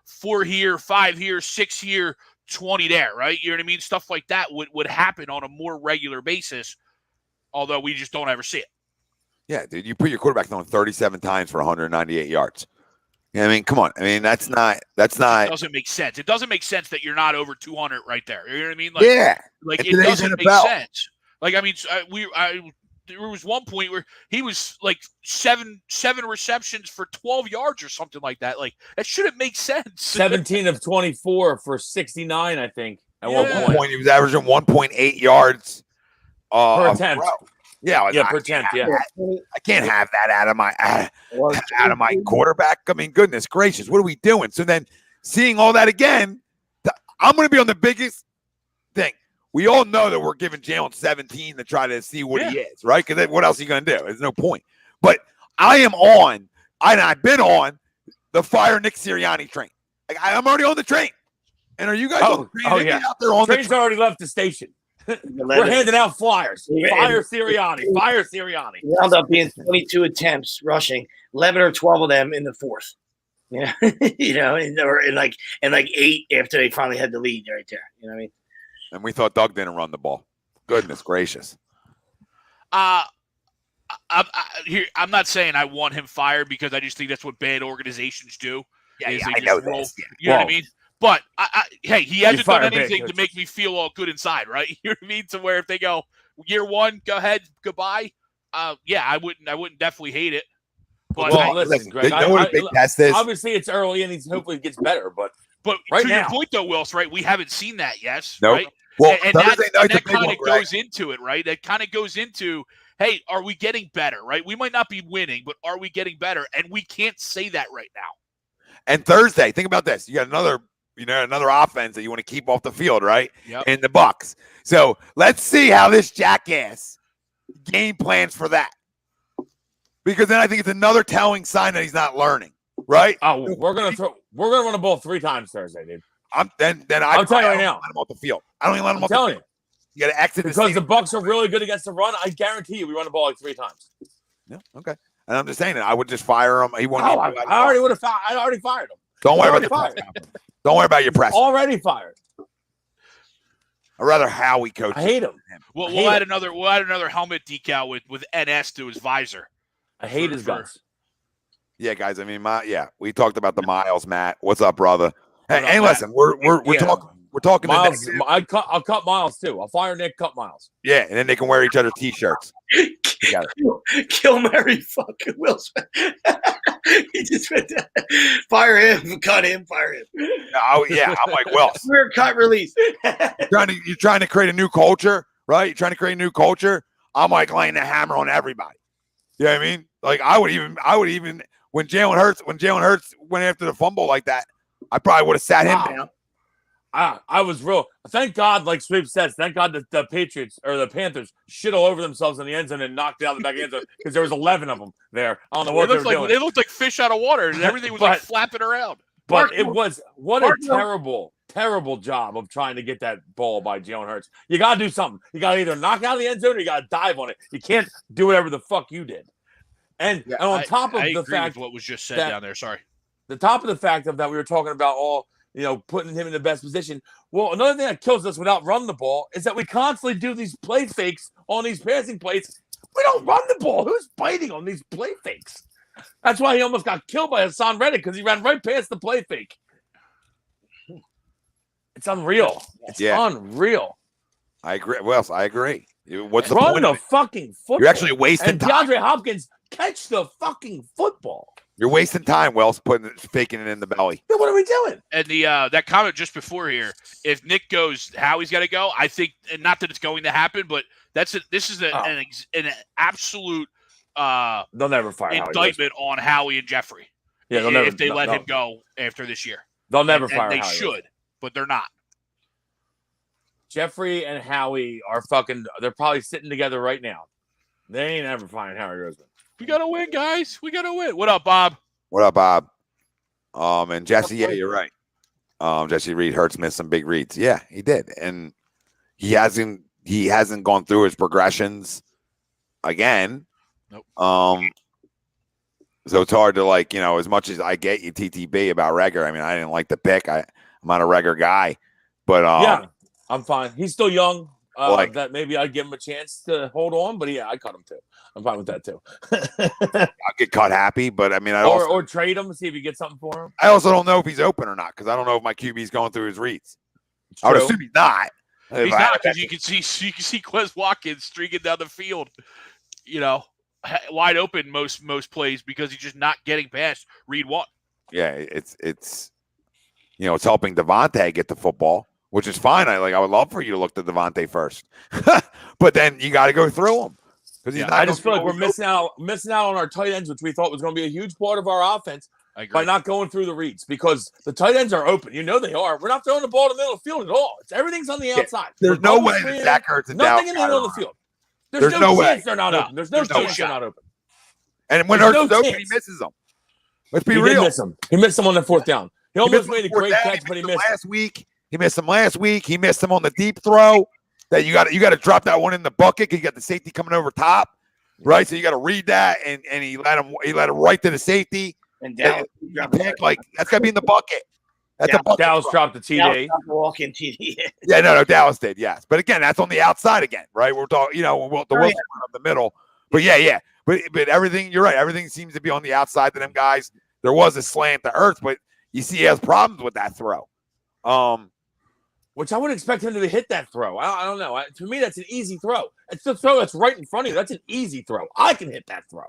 S4: 4 here, 5 here, 6 here, 20 there, right? You know what I mean? Stuff like that would happen on a more regular basis, although we just don't ever see it.
S1: Yeah, dude, you put your quarterback on 37 times for 198 yards. I mean, come on. I mean, that's not. It
S4: doesn't make sense. It doesn't make sense that you're not over 200 right there. You know what I mean? Like,
S1: yeah.
S4: Like, it doesn't make sense. Like, I mean, there was one point where he was like seven receptions for 12 yards or something like that. Like, that shouldn't make sense.
S2: 17 of 24 for 69, I think. At one point,
S1: he was averaging 1.8 yards
S2: per attempt.
S1: Yeah,
S2: per attempt. Yeah,
S1: I can't have that out of my quarterback. I mean, goodness gracious, what are we doing? So then, seeing all that again, I'm going to be on the biggest thing. We all know that we're giving Jalen 17 to try to see what he is, right? Because what else are you going to do? There's no point. But I am on, and I've been on the fire Nick Sirianni train. Like, I'm already on the train. And are you guys on the train?
S2: Oh, yeah.
S1: Out there on
S2: Train's already left the station. We're handing out flyers. Fire Sirianni. Fire Sirianni.
S5: It wound up being 22 attempts rushing, 11 or 12 of them in the fourth. Yeah, and like 8 after they finally had the lead right there. You know what I mean?
S1: And we thought Doug didn't run the ball. Goodness gracious.
S4: I'm not saying I want him fired because I just think that's what bad organizations do.
S1: Yeah, I know this. Yeah.
S4: You know what I mean? But hey, he hasn't done anything to make me feel all good inside, right? You know what I mean? To where if they go year 1, go ahead, goodbye. I wouldn't definitely hate it. But
S2: listen, Greg,
S1: what a big test is.
S2: Obviously, it's early and hopefully it gets better. But right
S4: to
S2: now,
S4: your point, though, Wills, right? We haven't seen that yet,
S1: nope.
S4: right?
S1: Well,
S4: and that kind of goes into it, right? That kind of goes into, hey, are we getting better, right? We might not be winning, but are we getting better? And we can't say that right now.
S1: And Thursday, think about this: you got another offense that you want to keep off the field, right?
S4: Yep.
S1: In the Bucs. So let's see how this jackass game plans for that. Because then I think it's another telling sign that he's not learning, right?
S2: Oh, we're gonna run the ball 3 times Thursday, dude.
S1: I'm telling you right now. Let him off the field. I don't even let him off the field. You got to exit
S2: because the Bucs are really good against the run. I guarantee you, we run the ball like 3 times.
S1: Yeah, okay. And I'm just saying that I would just fire him. He won't.
S2: I already would have. I already fired him.
S1: Don't worry about the press conference. Don't worry about your press.
S2: Already fired.
S1: I'd rather Howie coach.
S2: I hate him.
S4: We'll add another helmet decal with NS to his visor.
S2: I hate his guts.
S1: Yeah, guys. I mean, we talked about the Miles, Matt. What's up, brother? Hey, listen, we're talking. We're talking
S2: Miles. I'll cut Miles too. I'll fire Nick, cut Miles.
S1: Yeah, and then they can wear each other's t-shirts.
S5: Kill Mary fucking Will Smith. He just went down. Fire him, cut him, fire him.
S1: Oh yeah, I'm like, well,
S5: we're cut release.
S1: You're trying to create a new culture, right? You're trying to create a new culture. I'm like laying the hammer on everybody. You know what I mean? Like I would even when Jalen Hurts went after the fumble like that, I probably would have sat him down.
S2: I was real. Thank God, like Sweep says, thank God that the Patriots or the Panthers shit all over themselves in the end zone and knocked it out the back end zone because there was 11 of them there. I don't know what they were doing.
S4: They looked like fish out of water and everything was like flapping around.
S2: But it was a terrible terrible job of trying to get that ball by Jalen Hurts. You got to do something. You got to either knock out the end zone or you got to dive on it. You can't do whatever the fuck you did. And on top of
S4: I
S2: the
S4: agree
S2: fact
S4: with what was just said
S2: that-
S4: down there. Sorry.
S2: the top of the fact of that we were talking about putting him in the best position. Well, another thing that kills us without running the ball is that we constantly do these play fakes on these passing plays. We don't run the ball. Who's biting on these play fakes? That's why he almost got killed by Hassan Reddick because he ran right past the play fake. It's unreal. It's unreal.
S1: I agree. Well, I agree. What's the
S2: Run
S1: point?
S2: the
S1: Of it?
S2: fucking football.
S1: You're actually wasting
S2: and
S1: time.
S2: DeAndre Hopkins catch the fucking football.
S1: You're wasting time, Wells, faking it in the belly.
S2: Then what are we doing?
S4: And the that comment just before here, if Nick goes, Howie's got to go. I think, and not that it's going to happen, but this is an absolute
S2: They'll never fire
S4: indictment on Howie and Jeffrey.
S2: Yeah, they'll never,
S4: if they let him go after this year.
S2: They'll never
S4: and
S2: fire
S4: they
S2: Howie.
S4: should, but they're not.
S2: Jeffrey and Howie are they're probably sitting together right now. They ain't ever firing Howie Roseman.
S4: We got to win, guys. We got to win. What up, Bob?
S1: What up, Bob? And Jesse, yeah, you're right. Jesse Reed, Hurts missed some big reads. Yeah, he did. And he hasn't gone through his progressions again.
S4: Nope.
S1: So it's hard to as much as I get you TTB about Reagor. I mean, I didn't like the pick. I'm not a Reagor guy, but
S2: yeah, I'm fine. He's still young.
S1: That
S2: maybe I'd give him a chance to hold on, but yeah, I cut him too. I'm fine with that too.
S1: I'll get cut happy, but I mean,
S2: or trade him, see if you get something for him.
S1: I also don't know if he's open or not because I don't know if my QB's going through his reads. I would assume he's not.
S4: He's not, because you can see Quez Watkins streaking down the field, wide open most plays because he's just not getting past read one.
S1: Yeah, it's helping Devontae get the football, which is fine. I would love for you to look to Devontae first, but then you got to go through him because
S2: I just feel like we're missing out on our tight ends, which we thought was going to be a huge part of our offense by not going through the reads because the tight ends are open. They are. We're not throwing the ball in the middle of the field at all. Everything's on the outside.
S1: There's no way that Zach Ertz and
S2: nothing in the middle of the field. There's no chance they're not open. There's no chance they're not open.
S1: And when Ertz is open, he misses them. Let's be real.
S2: He missed them on the fourth down. He almost made a great catch, but he missed
S1: last week. He missed them last week. He missed them on the deep throw. That you got to drop that one in the bucket because you got the safety coming over top, right? So you got to read that, and he let him right to the safety.
S5: And Dallas
S1: pick that's got to be in the bucket. That's a bucket.
S2: Dallas dropped the TD.
S5: Walk-in TD.
S1: Yeah, no, Dallas did, yes. But again, that's on the outside again, right? We're talking, the Wilson up the middle. But yeah. But everything, you're right. Everything seems to be on the outside to them guys. There was a slant to Ertz, but you see he has problems with that throw.
S2: Which I would expect him to hit that throw. I don't know. To me, that's an easy throw. It's the throw that's right in front of you. That's an easy throw. I can hit that throw.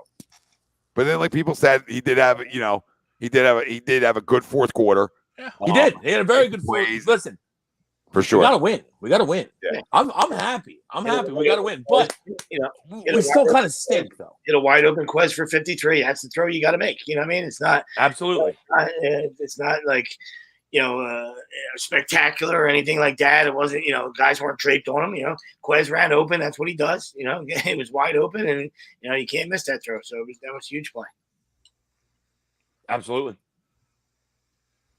S1: But then, like people said, he did have a good fourth quarter.
S4: Yeah.
S2: He did. He had a very good fourth. Listen,
S1: for sure.
S2: We got to win.
S1: Yeah.
S2: I'm happy. We got to win. But we still kind of stink though.
S5: Get a wide open Quez for 53. That's the throw you got to make. You know what I mean? It's not
S2: absolutely.
S5: It's not like spectacular or anything like that. It wasn't. Guys weren't draped on him. Quez ran open. That's what he does. It was wide open, and you can't miss that throw. So that was a huge play.
S2: Absolutely.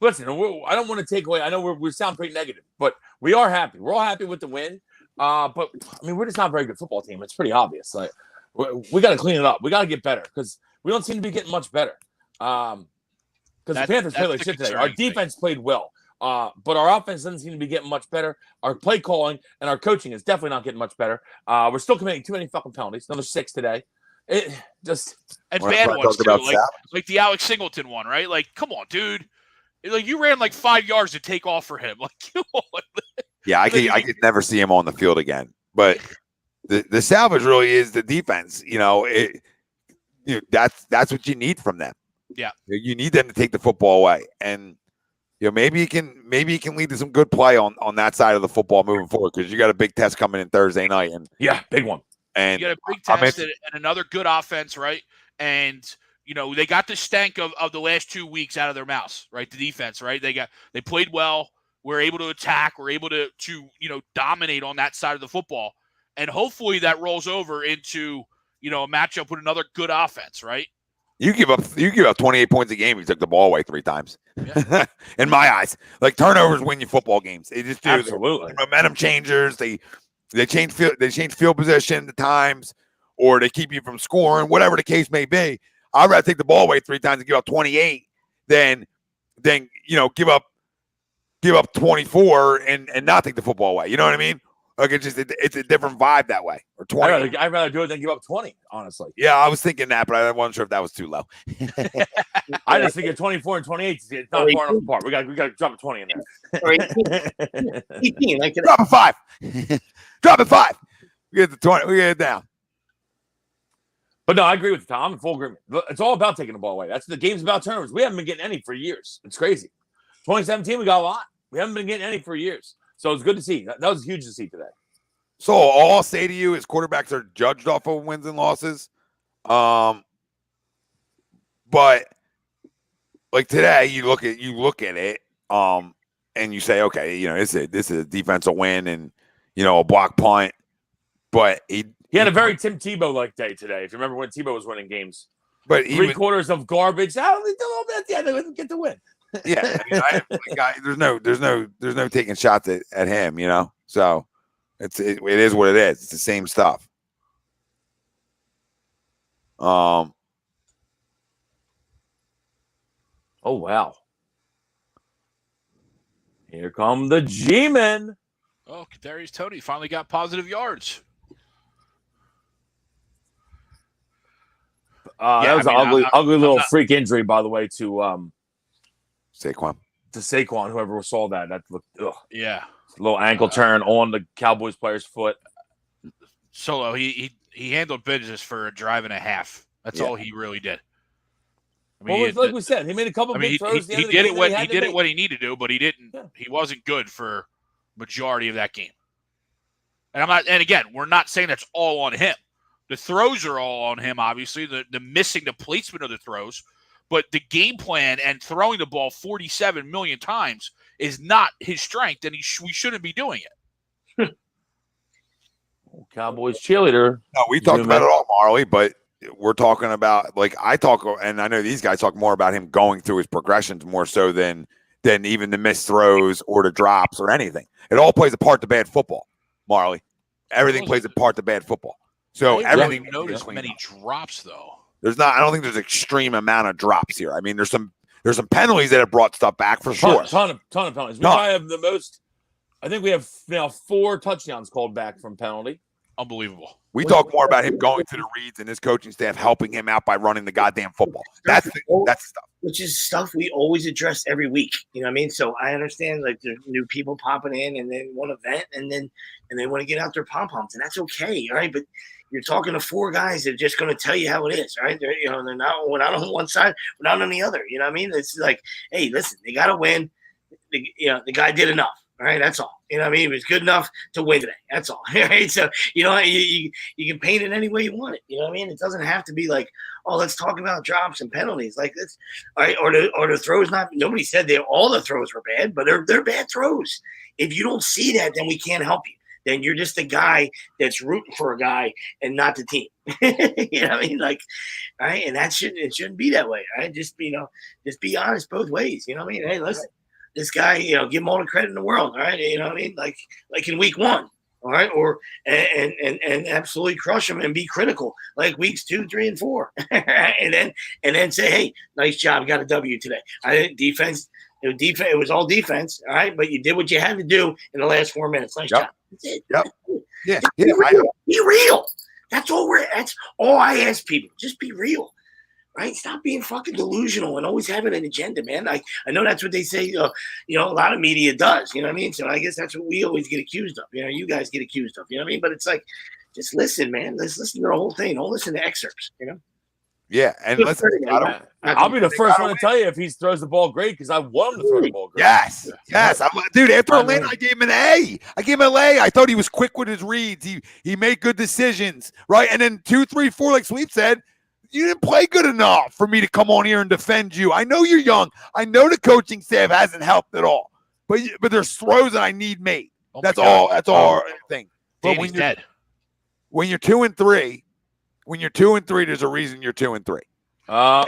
S2: Listen, I don't want to take away. I know we sound pretty negative, but we are happy. We're all happy with the win. But I mean, we're just not a very good football team. It's pretty obvious. Like we got to clean it up. We got to get better because we don't seem to be getting much better. Because the Panthers played like shit today. Our defense played well, but our offense doesn't seem to be getting much better. Our play calling and our coaching is definitely not getting much better. We're still committing too many fucking penalties. Another 6 today. It just
S4: and bad ones too, like the Alex Singleton one, right? Like, come on, dude. Like you ran like 5 yards to take off for him. Like, come on.
S1: Yeah, I could never see him on the field again. But the salvage really is the defense. That's what you need from them.
S4: Yeah,
S1: you need them to take the football away, and maybe you can lead to some good play on that side of the football moving forward because you got a big test coming in Thursday night, and
S2: big one.
S1: And
S4: you got a big test and another good offense, right? And they got the stank of the last 2 weeks out of their mouths, right? The defense, right? They played well. We're able to attack. We're able to dominate on that side of the football, and hopefully that rolls over into a matchup with another good offense, right?
S1: You give up 28 points a game. You took the ball away 3 times.
S4: Yeah.
S1: In my eyes, like turnovers win you football games. They just do.
S2: Absolutely.
S1: They're momentum changers. They change field position at times, or they keep you from scoring. Whatever the case may be, I'd rather take the ball away 3 times and give up 28 than give up 24 and not take the football away. You know what I mean? Like it's a different vibe that way. Or 20.
S2: I'd rather do it than give up 20, honestly.
S1: Yeah, I was thinking that, but I wasn't sure if that was too low.
S2: I just think at 24 and 28, it's not far enough apart. We got to drop a 20 in there.
S5: 18, like
S1: Drop a 5. Drop a 5. We get the 20. We get it down.
S2: But no, I agree with Tom. I'm in full agreement. It's all about taking the ball away. That's the game's about turnovers. We haven't been getting any for years. It's crazy. 2017, we got a lot. We haven't been getting any for years. So it's good to see. That was huge to see today.
S1: So all I'll say to you is quarterbacks are judged off of wins and losses. But like today, you look at it, and you say, okay, this is a defensive win and a block punt. But he
S2: had a very Tim Tebow-like day today. If you remember when Tebow was winning games.
S1: But
S2: 3/4 of garbage. How did they do all that? Yeah, they didn't get the win.
S1: Yeah, there's no taking shots at him, So it is what it is. It's the same stuff.
S2: Oh wow! Here come the G-men.
S4: Oh, Kadarius Toney finally got positive yards.
S2: That was an ugly little freak injury, by the way, to Saquon, whoever saw that. That looked,
S4: yeah.
S2: A little ankle turn on the Cowboys player's foot.
S4: Solo, he handled business for a drive and a half. That's all he really did.
S2: I mean, like we said, he made a couple big throws.
S4: He did it what he needed to do, but he didn't. Yeah. He wasn't good for majority of that game. And again, we're not saying that's all on him. The throws are all on him, obviously. The missing the placement of the throws. But the game plan and throwing the ball 47 million times is not his strength, and we shouldn't be doing it.
S2: Cowboys cheerleader.
S1: No, we talked about it all, Marley, but we're talking about, like, and I know these guys talk more about him going through his progressions more so than even the missed throws or the drops or anything. It all plays a part to bad football, Marley. Everything plays a part to bad football. So everything.
S4: I noticed many drops though.
S1: I don't think there's an extreme amount of drops here. I mean, there's some penalties that have brought stuff back for sure.
S2: Ton of penalties. We probably have the most. I think we have 4 touchdowns called back from penalty.
S4: Unbelievable.
S1: We talk more about him going to the reads and his coaching staff helping him out by running the goddamn football. That's stuff.
S5: Which is stuff we always address every week. You know what I mean? So I understand, like, there's new people popping in and they want to vent and they want to get out their pom-poms, and that's okay, all right? But you're talking to 4 guys that are just going to tell you how it is, right? We're not on one side, we're not on the other. You know what I mean? It's like, hey, listen, they got to win. The guy did enough. All right, that's all. You know what I mean? It was good enough to win today. That's all. Right? So, you can paint it any way you want it. You know what I mean? It doesn't have to be like, oh, let's talk about drops and penalties. Like this, all right, or the throws. Nobody said all the throws were bad, but they're bad throws. If you don't see that, then we can't help you. Then you're just a guy that's rooting for a guy and not the team. You know what I mean? Like, all right, and it shouldn't be that way. All right, just be honest both ways. You know what I mean? Hey, listen. This guy, give him all the credit in the world, all right? You know what I mean? Like in week 1, all right? Or and absolutely crush him and be critical, like weeks 2, 3, and 4, and then say, hey, nice job, got a W today. Defense. It was all defense, all right? But you did what you had to do in the last 4 minutes. Nice job. That's it.
S1: Yep. Yeah.
S5: Be real. That's all I ask people. Just be real. Right? Stop being fucking delusional and always having an agenda, man. I know that's what they say, a lot of media does, you know what I mean? So I guess that's what we always get accused of. You guys get accused of, you know what I mean? But it's like, just listen, man. Let's listen to the whole thing. Don't listen to excerpts,
S1: Yeah, and listen,
S2: I'll be the first one to tell you if he throws the ball great because I want him to throw the ball great.
S1: Yes. Dude, after Atlanta, I gave him an A. I thought he was quick with his reads. He made good decisions, right? And then 2, 3, 4, like Sweep said, you didn't play good enough for me to come on here and defend you. I know you're young. I know the coaching staff hasn't helped at all. But there's throws that I need made. That's all. That's all our thing. But when you're 2 and 3, there's a reason you're 2 and 3.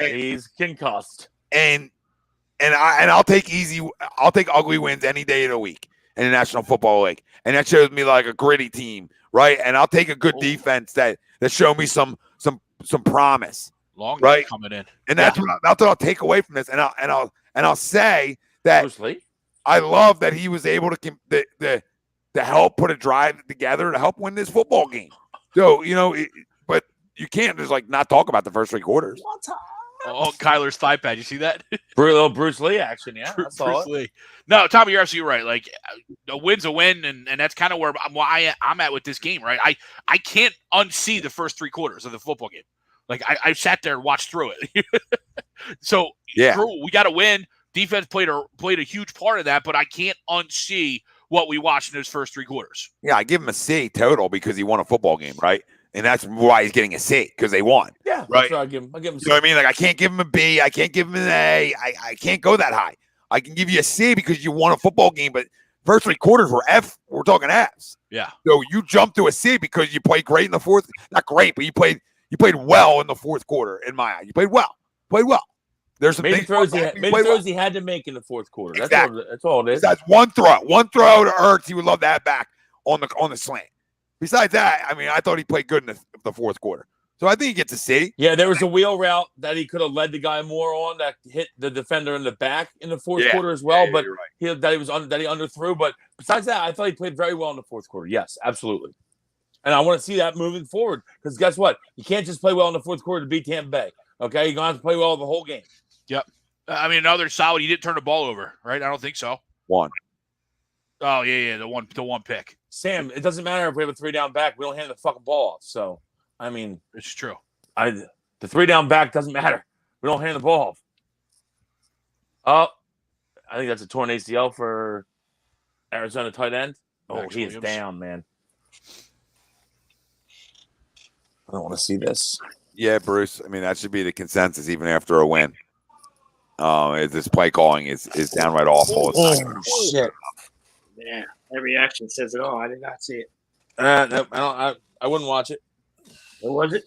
S2: He's concussed.
S1: And I'll take ugly wins any day of the week in the National Football League. And that shows me like a gritty team, right? And I'll take a good defense that show me some promise.
S4: Long
S1: right
S4: coming in.
S1: And that's what I'll take away from this. And I'll say that
S2: Bruce Lee?
S1: I love that he was able to help put a drive together to help win this football game. So, but you can't just like not talk about the first 3 quarters.
S4: Oh, Kyler's thigh pad. You see that?
S2: Little Bruce Lee action, yeah. I saw
S4: Bruce
S2: it.
S4: Lee. No, Tommy, you're absolutely right. Like, a win's a win, and that's kind of where I'm at with this game, right? I can't unsee the first 3 quarters of the football game. Like, I sat there and watched through it. So,
S1: yeah,
S4: we got to win. Defense played a huge part of that, but I can't unsee what we watched in those first 3 quarters.
S1: Yeah, I give him a C total because he won a football game, right? And that's why he's getting a C, because they won.
S2: Yeah,
S1: right.
S2: I'll give him.
S1: You know what I mean? Like, I can't give him a B. I can't give him an A. I can't go that high. I can give you a C because you won a football game, but first 3 quarters were F. We're talking Fs.
S4: Yeah.
S1: So you jumped to a C because you played great in the fourth. Not great, but you played well in the fourth quarter. In my eye, you played well. There's some
S2: made throws he had to make in the fourth quarter. That's all it is.
S1: That's one throw to Hurts. He would love that back on the slant. Besides that, I mean, I thought he played good in the fourth quarter. So I think he gets a C.
S2: Yeah, there was a wheel route that he could have led the guy more on that hit the defender in the back in the fourth quarter as well. But right. That he underthrew. But besides that, I thought he played very well in the fourth quarter. Yes, absolutely. And I want to see that moving forward because guess what? You can't just play well in the fourth quarter to beat Tampa Bay. Okay, you're going to have to play well the whole game.
S4: Yep. I mean, another solid. He didn't turn the ball over, right? I don't think so.
S1: One.
S4: Oh yeah, the one pick.
S2: Sam, it doesn't matter if we have a 3-down back. We don't hand the fucking ball off. So, I mean,
S4: it's true.
S2: The 3-down back doesn't matter. We don't hand the ball off. Oh, I think that's a torn ACL for Arizona tight end. Oh, he is down, man. I don't want to see this.
S1: Yeah, Bruce. I mean, that should be the consensus even after a win. This play calling is downright awful.
S2: Oh, shit.
S5: Yeah, that reaction says it all. I did not see it.
S2: No, I wouldn't watch it.
S5: What was it?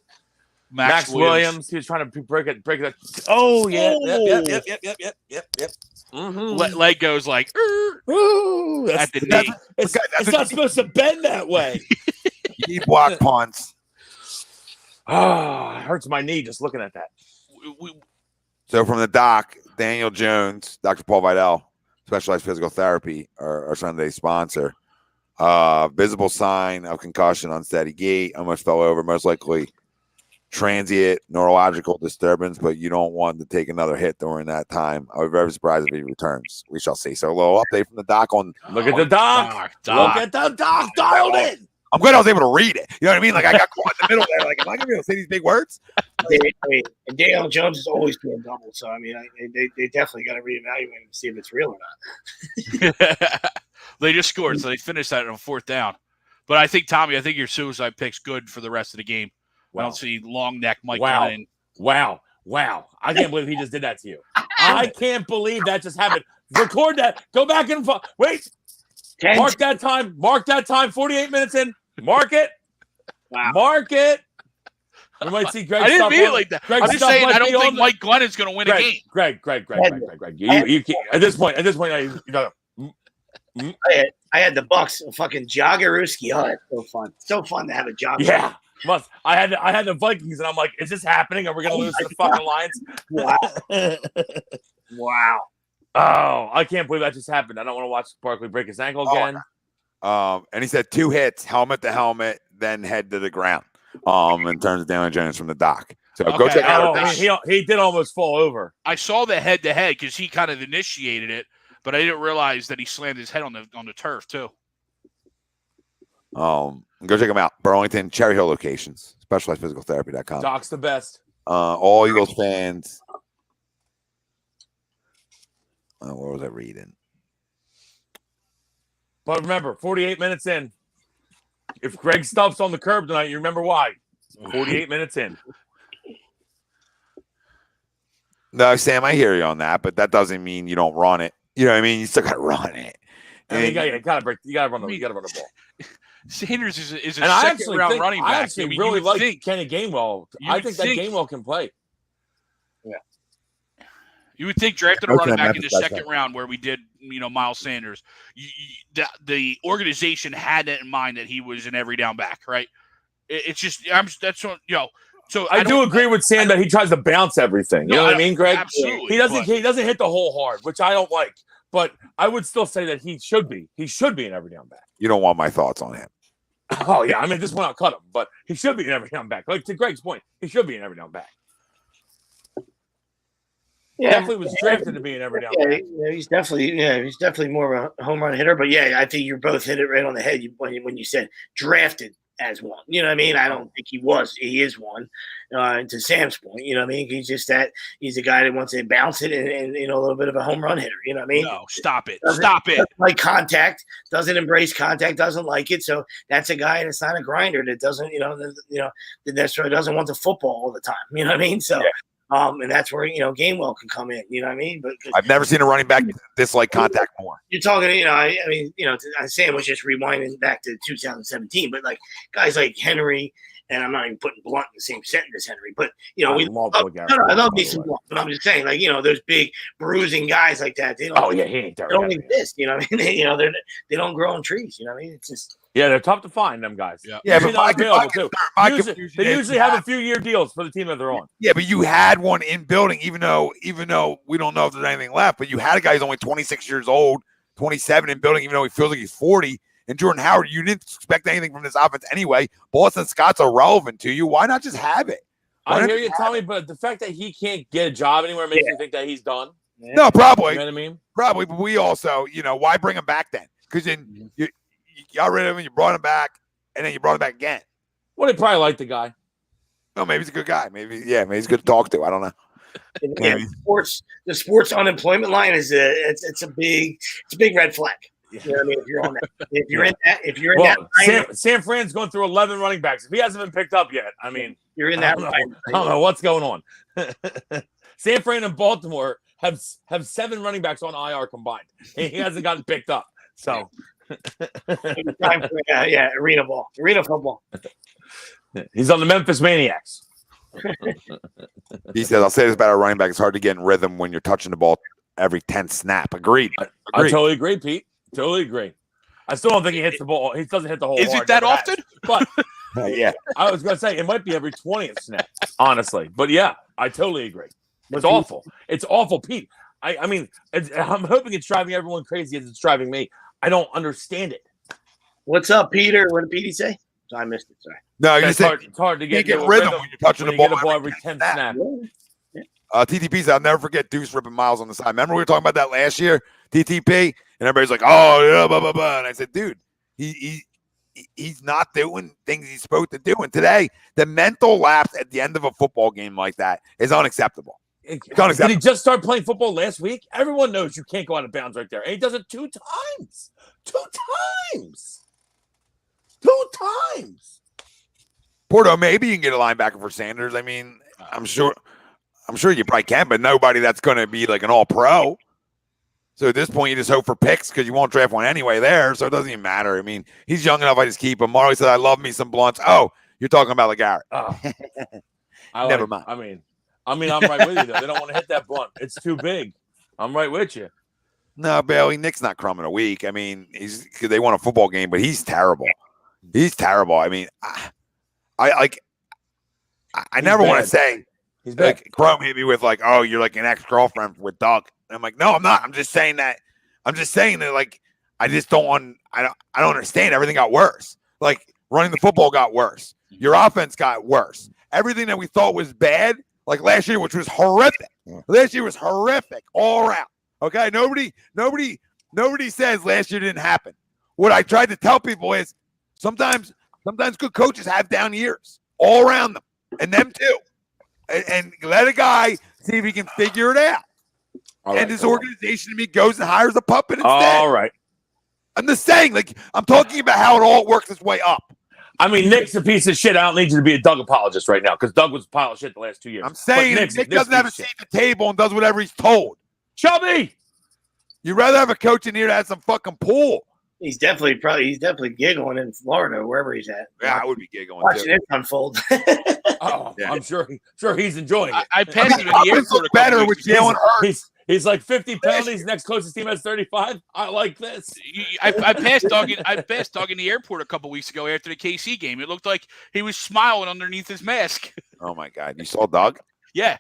S4: Max Williams.
S2: He was trying to break it. Oh, yeah. Yep. Mm-hmm.
S4: Leg goes like,
S2: ooh, at the knee. It's not supposed to bend that way.
S1: Knee block punts.
S2: Oh, it hurts my knee just looking at that.
S1: So from the doc, Daniel Jones, Dr. Paul Vidal, Specialized Physical Therapy, our Sunday's sponsor. Visible sign of concussion, unsteady gait, almost fell over, most likely transient neurological disturbance, but you don't want to take another hit during that time. I would be very surprised if he returns. We shall see. So a little update from the doc on.
S2: Look at the doc. Look at the doc. Dialed in.
S1: I'm glad I was able to read it. You know what I mean? Like I got caught in the middle there. Like, am I gonna be able to say these big words?
S5: And Daniel Jones is always doing double. So I mean, they definitely got to reevaluate him to see if it's real or not.
S4: They just scored, so they finished that on 4th down. But I think Tommy, your suicide pick's good for the rest of the game. Wow. I don't see long neck Mike.
S2: Wow! I can't believe he just did that to you. I can't believe that just happened. Record that. Go back and wait. Mark that time. 48 minutes in. Mark it.
S5: Wow.
S2: Mark it. We might see Greg.
S4: I didn't mean it like that. I'm just saying I don't think Mike Glennon's going to win a game.
S2: Greg. You at this point, you know.
S5: I had the Bucks fucking Jaguaruski. Oh, that's so fun. So fun to have a jogger.
S2: Yeah. I had the Vikings, and I'm like, is this happening? Are we going to lose to the fucking Lions?
S5: Wow.
S2: Oh, I can't believe that just happened. I don't want to watch Barkley break his ankle again.
S1: And he said 2 hits, helmet to helmet, then head to the ground. In terms of Daniel Jones from the doc. So go check out.
S2: He did almost fall over.
S4: I saw the head to head because he kind of initiated it, but I didn't realize that he slammed his head on the turf too.
S1: Go check him out. Burlington, Cherry Hill locations. SpecializedPhysicalTherapy.com.
S2: Doc's the best.
S1: All Eagles fans. What was I reading?
S2: But remember, 48 minutes in. If Greg Stubbs on the curb tonight, you remember why. 48 minutes in.
S1: No, Sam, I hear you on that, but that doesn't mean you don't run it. You know what I mean? You still got to run it.
S2: I mean, you gotta run the ball.
S4: Sanders is a second-round running back.
S2: I actually really like Kenny Gainwell. I think that Gainwell can play.
S4: You would think drafting a running back in the second round where we did, Miles Sanders, the organization had it in mind that he was an every down back, right? It's just that's what So
S2: I do agree with Sam that he tries to bounce everything. You know what I mean, Greg?
S4: Absolutely.
S2: He doesn't hit the hole hard, which I don't like. But I would still say that he should be. He should be an every down back.
S1: You don't want my thoughts on him.
S2: Oh yeah, I mean, this one I'll cut him, but he should be an every down back. Like to Greg's point, he should be an every down back.
S5: Yeah,
S2: definitely was drafted to be an every down back.
S5: Yeah, he's definitely more of a home run hitter. But yeah, I think you both hit it right on the head when you said drafted as one. You know what I mean? I don't think he was. He is one. To Sam's point, you know what I mean? He's just he's a guy that wants to bounce it and a little bit of a home run hitter. You know what I mean?
S4: No, stop it. Stop it.
S5: Doesn't like contact, doesn't embrace contact, doesn't like it. So that's a guy that's not a grinder that doesn't, that necessarily doesn't want the football all the time. You know what I mean? So and that's where, Gainwell can come in. You know what I mean? But
S1: I've never seen a running back dislike contact more.
S5: You're talking, Sam was just rewinding back to 2017, but like guys like Henry, and I'm not even putting Blunt in the same sentence as Henry, but I love me some Blunt, but I'm just saying, like, those big bruising guys like that, they don't.
S2: He ain't there.
S5: They don't exist. You know what I mean? They don't grow on trees. You know what I mean? It's just.
S2: Yeah, they're tough to find, them guys.
S1: Yeah, but
S2: they usually have a few year deals for the team that they're on.
S1: Yeah, but you had one in building, even though we don't know if there's anything left. But you had a guy who's only 26 years old, 27 in building, even though he feels like he's 40. And Jordan Howard, you didn't expect anything from this offense anyway. Boston Scott's irrelevant to you. Why not just have it?
S2: I hear you, Tommy, but the fact that he can't get a job anywhere makes me think that he's done.
S1: Yeah. No, probably.
S2: You know what I mean?
S1: Probably, but we also, why bring him back then? Because then you got rid of him, you brought him back, and then you brought him back again.
S2: Well, they probably like the guy.
S1: No, maybe he's a good guy. Maybe he's good to talk to. I don't know.
S5: Yeah, the sports unemployment line is it's a big red flag. You know what I mean? If you're on that, if you're in that,
S2: San Fran's going through 11 running backs. If he hasn't been picked up yet, I mean,
S5: you're in that.
S2: I don't know what's going on. San Fran and Baltimore have 7 running backs on IR combined. He hasn't gotten picked up. So,
S5: time for arena football.
S2: He's on the Memphis Maniacs.
S1: He says, "I'll say this about our running back: it's hard to get in rhythm when you're touching the ball every 10th snap." Agreed.
S2: I totally agree, Pete. Totally agree. I still don't think he hits the ball. He doesn't hit the whole.
S4: Is it that often?
S2: But
S1: yeah,
S2: I was going to say it might be every 20th snap, honestly. But yeah, I totally agree. It's awful. It's awful, Pete. I mean, I'm hoping it's driving everyone crazy as it's driving me. I don't understand it.
S5: What's up, Peter? What did Petey say? I missed it. Sorry.
S1: No,
S2: it's hard to get
S1: rhythm when you're touching the ball
S2: every 10th snap.
S1: TTP said, "I'll never forget Deuce ripping Miles on the side." Remember we were talking about that last year, TTP, and everybody's like, "Oh yeah, blah blah blah." And I said, "Dude, he's not doing things he's supposed to do." And today, the mental lapse at the end of a football game like that is unacceptable.
S2: Did he just start playing football last week? Everyone knows you can't go out of bounds right there, and he does it 2 times. 2 times. 2 times.
S1: Porto, maybe you can get a linebacker for Sanders. I mean, I'm sure you probably can, but nobody that's going to be like an all-pro. So at this point, you just hope for picks because you won't draft one anyway there, so it doesn't even matter. I mean, he's young enough. I just keep him. Marley said, "I love me some Blunts." Oh, you're talking about LeGarrette.
S2: Oh.
S1: Never mind.
S2: I mean, I'm right with you, though. They don't want to hit that blunt. It's too big. I'm right with you.
S1: No, Bailey, Nick's not crumbing a week. I mean, because they won a football game, but he's terrible. He's terrible. I mean, I never want to say
S2: he's
S1: like Crum hit me with like, "Oh, you're like an ex-girlfriend with Doug." And I'm like, no, I'm not. I'm just saying that like I just don't understand. Everything got worse. Like running the football got worse. Your offense got worse. Everything that we thought was bad, like last year, which was horrific. Last year was horrific all around. Okay, nobody says last year didn't happen. What I tried to tell people is sometimes good coaches have down years all around them, and them too. And let a guy see if he can figure it out. Right, and his organization to me goes and hires a puppet instead.
S2: All right.
S1: I'm just saying, like, I'm talking about how it all works its way up.
S2: I mean, Nick's a piece of shit. I don't need you to be a Doug apologist right now because Doug was a pile of shit the last 2 years.
S1: I'm saying Nick doesn't have a seat at the table and does whatever he's told.
S2: Chubby!
S1: You'd rather have a coach in here that has some fucking pull.
S5: He's definitely giggling in Florida, wherever he's at.
S1: Yeah, I would be giggling
S5: Watching
S1: too.
S5: it unfold.
S2: Oh,
S1: Yeah.
S2: I'm sure he's enjoying it.
S4: I passed him in the
S1: Offense
S4: airport.
S1: look better with Jalen Hurts.
S2: He's like 50 penalties. Next closest team has 35. I like this.
S4: I passed Doug. I passed Doug in the airport a couple weeks ago after the KC game. It looked like he was smiling underneath his mask.
S1: Oh my God, you saw Doug?
S4: Yeah.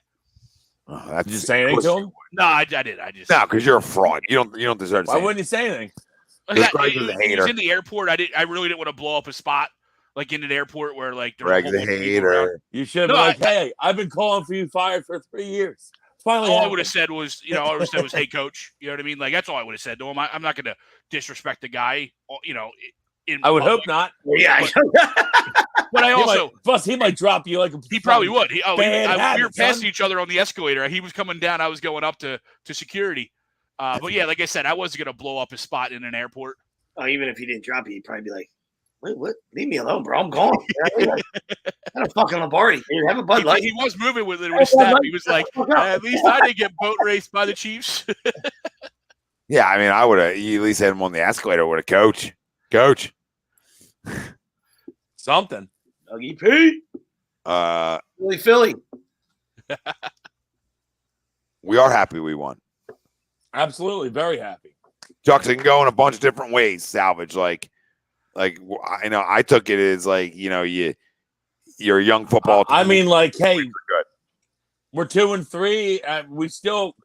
S1: Oh, that's
S2: Did you say anything to him?
S4: No, I did. I just
S1: No, because you're a fraud. You don't deserve to
S2: Why
S1: say
S2: wouldn't you say anything?
S1: Greg was a
S4: He
S1: hater.
S4: was in the airport. I really didn't want to blow up a spot like in an airport where like there's
S1: Greg's
S4: whole
S1: a
S4: bunch of people around.
S1: hater.
S2: You should be
S4: No,
S2: like, hey, I've been calling for you fired for 3 years. Finally,
S4: All I
S2: happened.
S4: would have said was, hey, coach. You know what I mean? Like that's all I would have said to him. I'm not going to disrespect the guy. In
S2: I would
S4: public.
S2: hope not.
S5: Yeah.
S4: But I also
S2: He might drop you like a.
S4: he probably would. We
S2: bad
S4: were
S2: habit,
S4: passing
S2: son.
S4: each other on the escalator. He was coming down. I was going up to security. But yeah, like I said, I wasn't going to blow up his spot in an airport.
S5: Oh, even if he didn't drop you, he'd probably be like, "Wait, what? Leave me alone, bro. I'm gone." Not a fucking Lombardi. Dude, have a Bud Light.
S4: He was moving with it with his step. He was like, at least I didn't get boat raced by the Chiefs.
S1: Yeah, I mean, I would have at least had him on the escalator with a coach. Coach.
S2: Something.
S5: Dougie P. Philly.
S1: We are happy we won.
S2: Absolutely, very happy.
S1: Chucks, it can go in a bunch of different ways. Salvage, like I took it as like you're a young football team.
S2: I mean, like, hey,
S1: Good.
S2: we're 2-3, and we still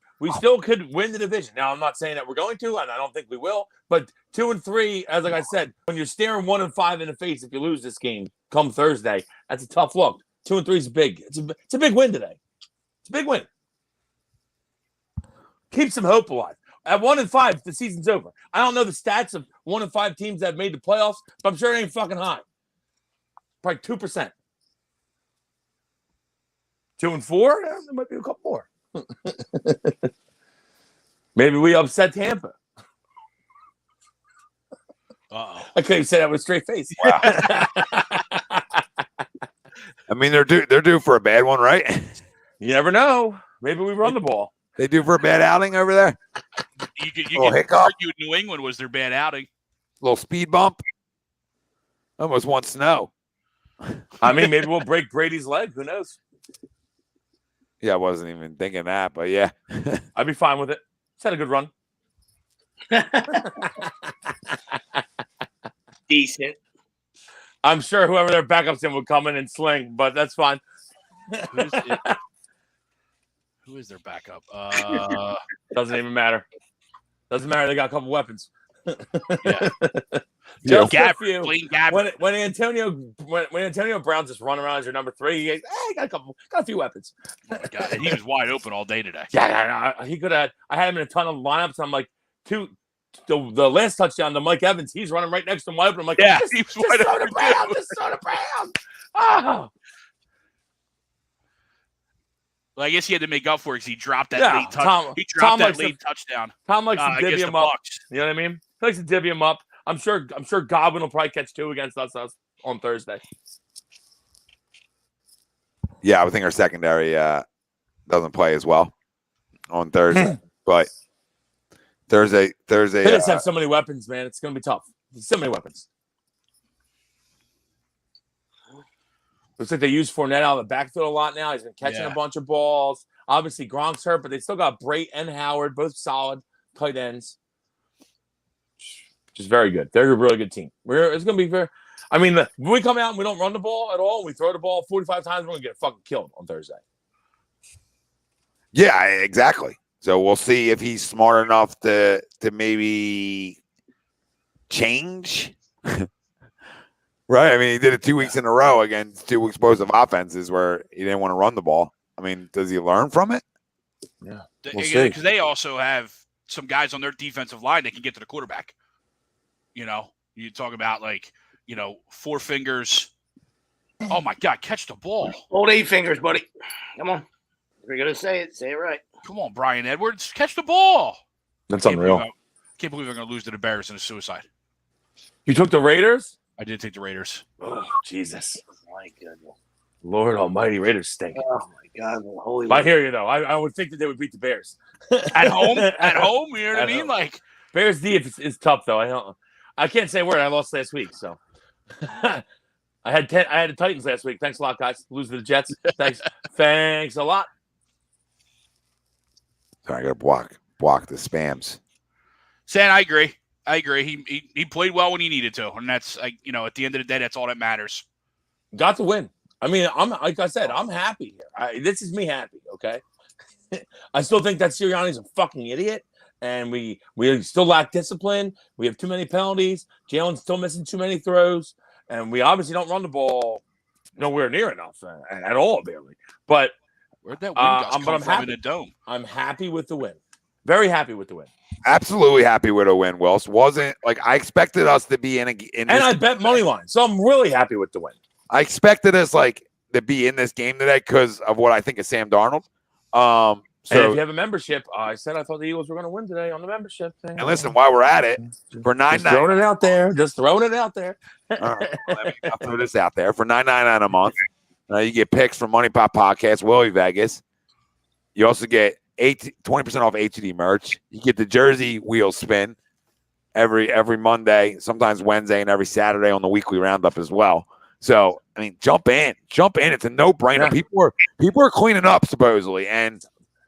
S2: could win the division. Now, I'm not saying that we're going to, and I don't think we will. But 2-3, as like I said, when you're staring 1-5 in the face, if you lose this game come Thursday, that's a tough look. 2-3 is big. It's a big win today. It's a big win. Keep some hope alive. At 1-5, the season's over. I don't know the stats of 1-5 teams that have made the playoffs, but I'm sure it ain't fucking high. Probably 2%. 2-4, there might be a couple more. Maybe we upset Tampa.
S4: Uh-oh.
S2: I couldn't say that with a straight face.
S1: Wow. I mean, they're due for a bad one, right?
S2: You never know. Maybe we run the ball.
S1: They due for a bad outing over there.
S4: You could
S1: hiccup.
S4: argue New England was their bad outing.
S1: Little speed bump. Almost want snow.
S2: I mean, maybe we'll break Brady's leg. Who knows?
S1: Yeah, I wasn't even thinking that, but yeah.
S2: I'd be fine with it. It's had a good run.
S5: Decent.
S2: I'm sure whoever their backups in would come in and sling, but that's fine.
S4: Who is their backup?
S2: Doesn't even matter. Doesn't matter. They got a couple weapons.
S4: Yeah.
S2: Just a
S4: Gabbert,
S2: few.
S4: Blaine Gabbert.
S2: When Antonio Brown's just running around as your number 3, he got a few weapons.
S4: Oh my God. And he was wide open all day today.
S2: Yeah, he could have. I had him in a ton of lineups. And I'm like, the last touchdown to Mike Evans, he's running right next to him wide open. I'm like,
S4: Yeah,
S2: he was wide open. Just throw to Brown. Oh.
S4: Well, I guess he had to make up for it because he dropped that late touchdown. Touchdown.
S2: Tom likes to divvy him up.
S4: Bucks.
S2: You know what I mean? He likes to divvy him up. I'm sure Godwin will probably catch 2 against us on Thursday.
S1: Yeah, I think our secondary doesn't play as well on Thursday. But Thursday.
S2: They just have so many weapons, man. It's going to be tough. So many weapons. Looks like they use Fournette out of the backfield a lot now. He's been catching a bunch of balls. Obviously, Gronk's hurt, but they still got Brait and Howard, both solid tight ends. Which is very good. They're a really good team. It's going to be very – I mean, when we come out and we don't run the ball at all, we throw the ball 45 times, we're going to get fucking killed on Thursday.
S1: Yeah, exactly. So we'll see if he's smart enough to maybe change. Right? I mean, he did it 2 weeks in a row against 2 explosive offenses where he didn't want to run the ball. I mean, does he learn from it?
S2: Yeah.
S4: We'll see. Because they also have some guys on their defensive line that can get to the quarterback. You talk about Four Fingers. Oh, my God, catch the ball.
S5: Old 8 fingers, buddy. Come on. If you're going to say it right.
S4: Come on, Brian Edwards. Catch the ball.
S2: That's unreal.
S4: Can't believe they're going to lose to the Bears in a suicide.
S2: You took the Raiders?
S4: I did take the Raiders.
S2: Oh, Jesus.
S5: My goodness.
S2: Lord almighty, Raiders stink.
S5: Oh, my God. Holy
S2: I hear you, though. I would think that they would beat the Bears.
S4: At home? You know what I mean?
S2: Bears D is tough, though. I can't say a word. I lost last week, so I had the Titans last week. Thanks a lot, guys. Lose to the Jets. Thanks a lot.
S1: So I got to block the spams.
S4: Sam, I agree. He played well when he needed to, and that's at the end of the day, that's all that matters.
S2: Got to win. I mean, like I said, I'm happy here. This is me happy. Okay. I still think that Sirianni's a fucking idiot, and we still lack discipline. We have too many penalties. Jalen's still missing too many throws, and we obviously don't run the ball nowhere near enough at all, barely. But
S4: where'd that win come from
S2: happy.
S4: in the dome?
S2: I'm happy with the win. Very happy with the win.
S1: Absolutely happy with a win, Wills. Wasn't like I expected us to be in this,
S2: and I bet money line, so I'm really happy with the win.
S1: I expected us to be in this game today because of what I think of Sam Darnold.
S2: So and if you have a membership, I said I thought the Eagles were going to win today on the membership thing.
S1: And listen, while we're at it, for $9.99,
S2: throwing it out there, just throwing it out there.
S1: I'll throw this out there for $9.99 a month. You get picks from Money Pop Podcast, Willie Vegas. You also get 20% off HD merch. You get the jersey wheel spin every Monday, sometimes Wednesday, and every Saturday on the weekly roundup as well. So I mean, jump in. It's a no-brainer.
S2: Yeah.
S1: People are cleaning up supposedly, and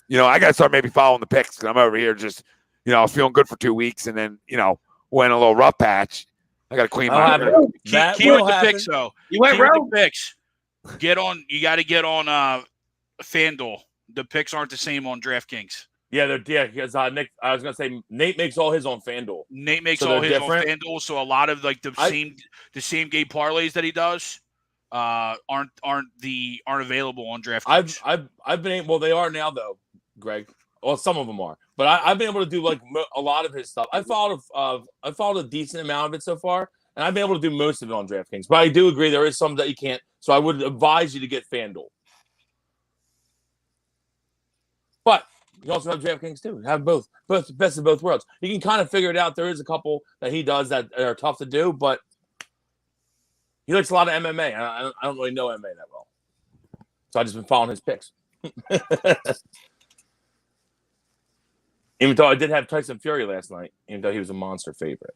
S1: I got to start maybe following the picks because I'm over here just I was feeling good for 2 weeks, and then went a little rough patch. I got to clean my.
S4: Key with the picks though.
S5: You went round.
S4: Picks. You got to get on FanDuel. The picks aren't the same on DraftKings.
S2: Yeah, because Nick, I was gonna say Nate makes all his on FanDuel.
S4: Nate makes all his different on FanDuel, so a lot of the same game parlays that he does aren't available on DraftKings.
S2: I've been able. Well, they are now though, Greg. Well, some of them are, but I've been able to do a lot of his stuff. I followed a decent amount of it so far, and I've been able to do most of it on DraftKings. But I do agree there is some that you can't. So I would advise you to get FanDuel. But you also have DraftKings too. Have both best of both worlds. You can kind of figure it out. There is a couple that he does that are tough to do, but he likes a lot of MMA. I don't really know MMA that well, so I've just been following his picks. Even though I did have Tyson Fury last night, even though he was a monster favorite.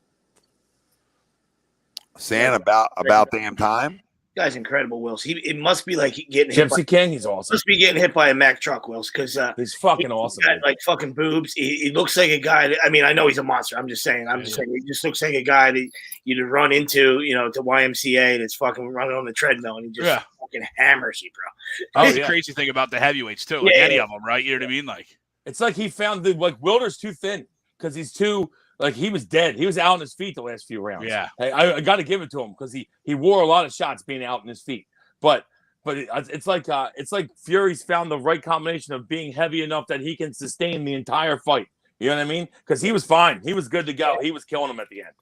S1: Saying about damn time.
S5: Guy's incredible, Wills. It must be like getting
S2: hit Gypsy King. He's awesome.
S5: Must be getting hit by a Mack truck, Wills, because
S2: he's fucking awesome.
S5: Got, like fucking boobs. He looks like a guy. I mean, I know he's a monster. I'm just saying. He just looks like a guy that you'd run into, to YMCA that's fucking running on the treadmill, and he just fucking hammers you, bro.
S4: That's the crazy thing about the heavyweights too. Like any of them, right? You know what I mean? Like
S2: it's like he found Wilder's too thin because he's too. Like he was dead. He was out on his feet the last few rounds.
S4: Yeah,
S2: hey, I got to give it to him because he wore a lot of shots being out on his feet. But it's like Fury's found the right combination of being heavy enough that he can sustain the entire fight. You know what I mean? Because he was fine. He was good to go. He was killing him at the end.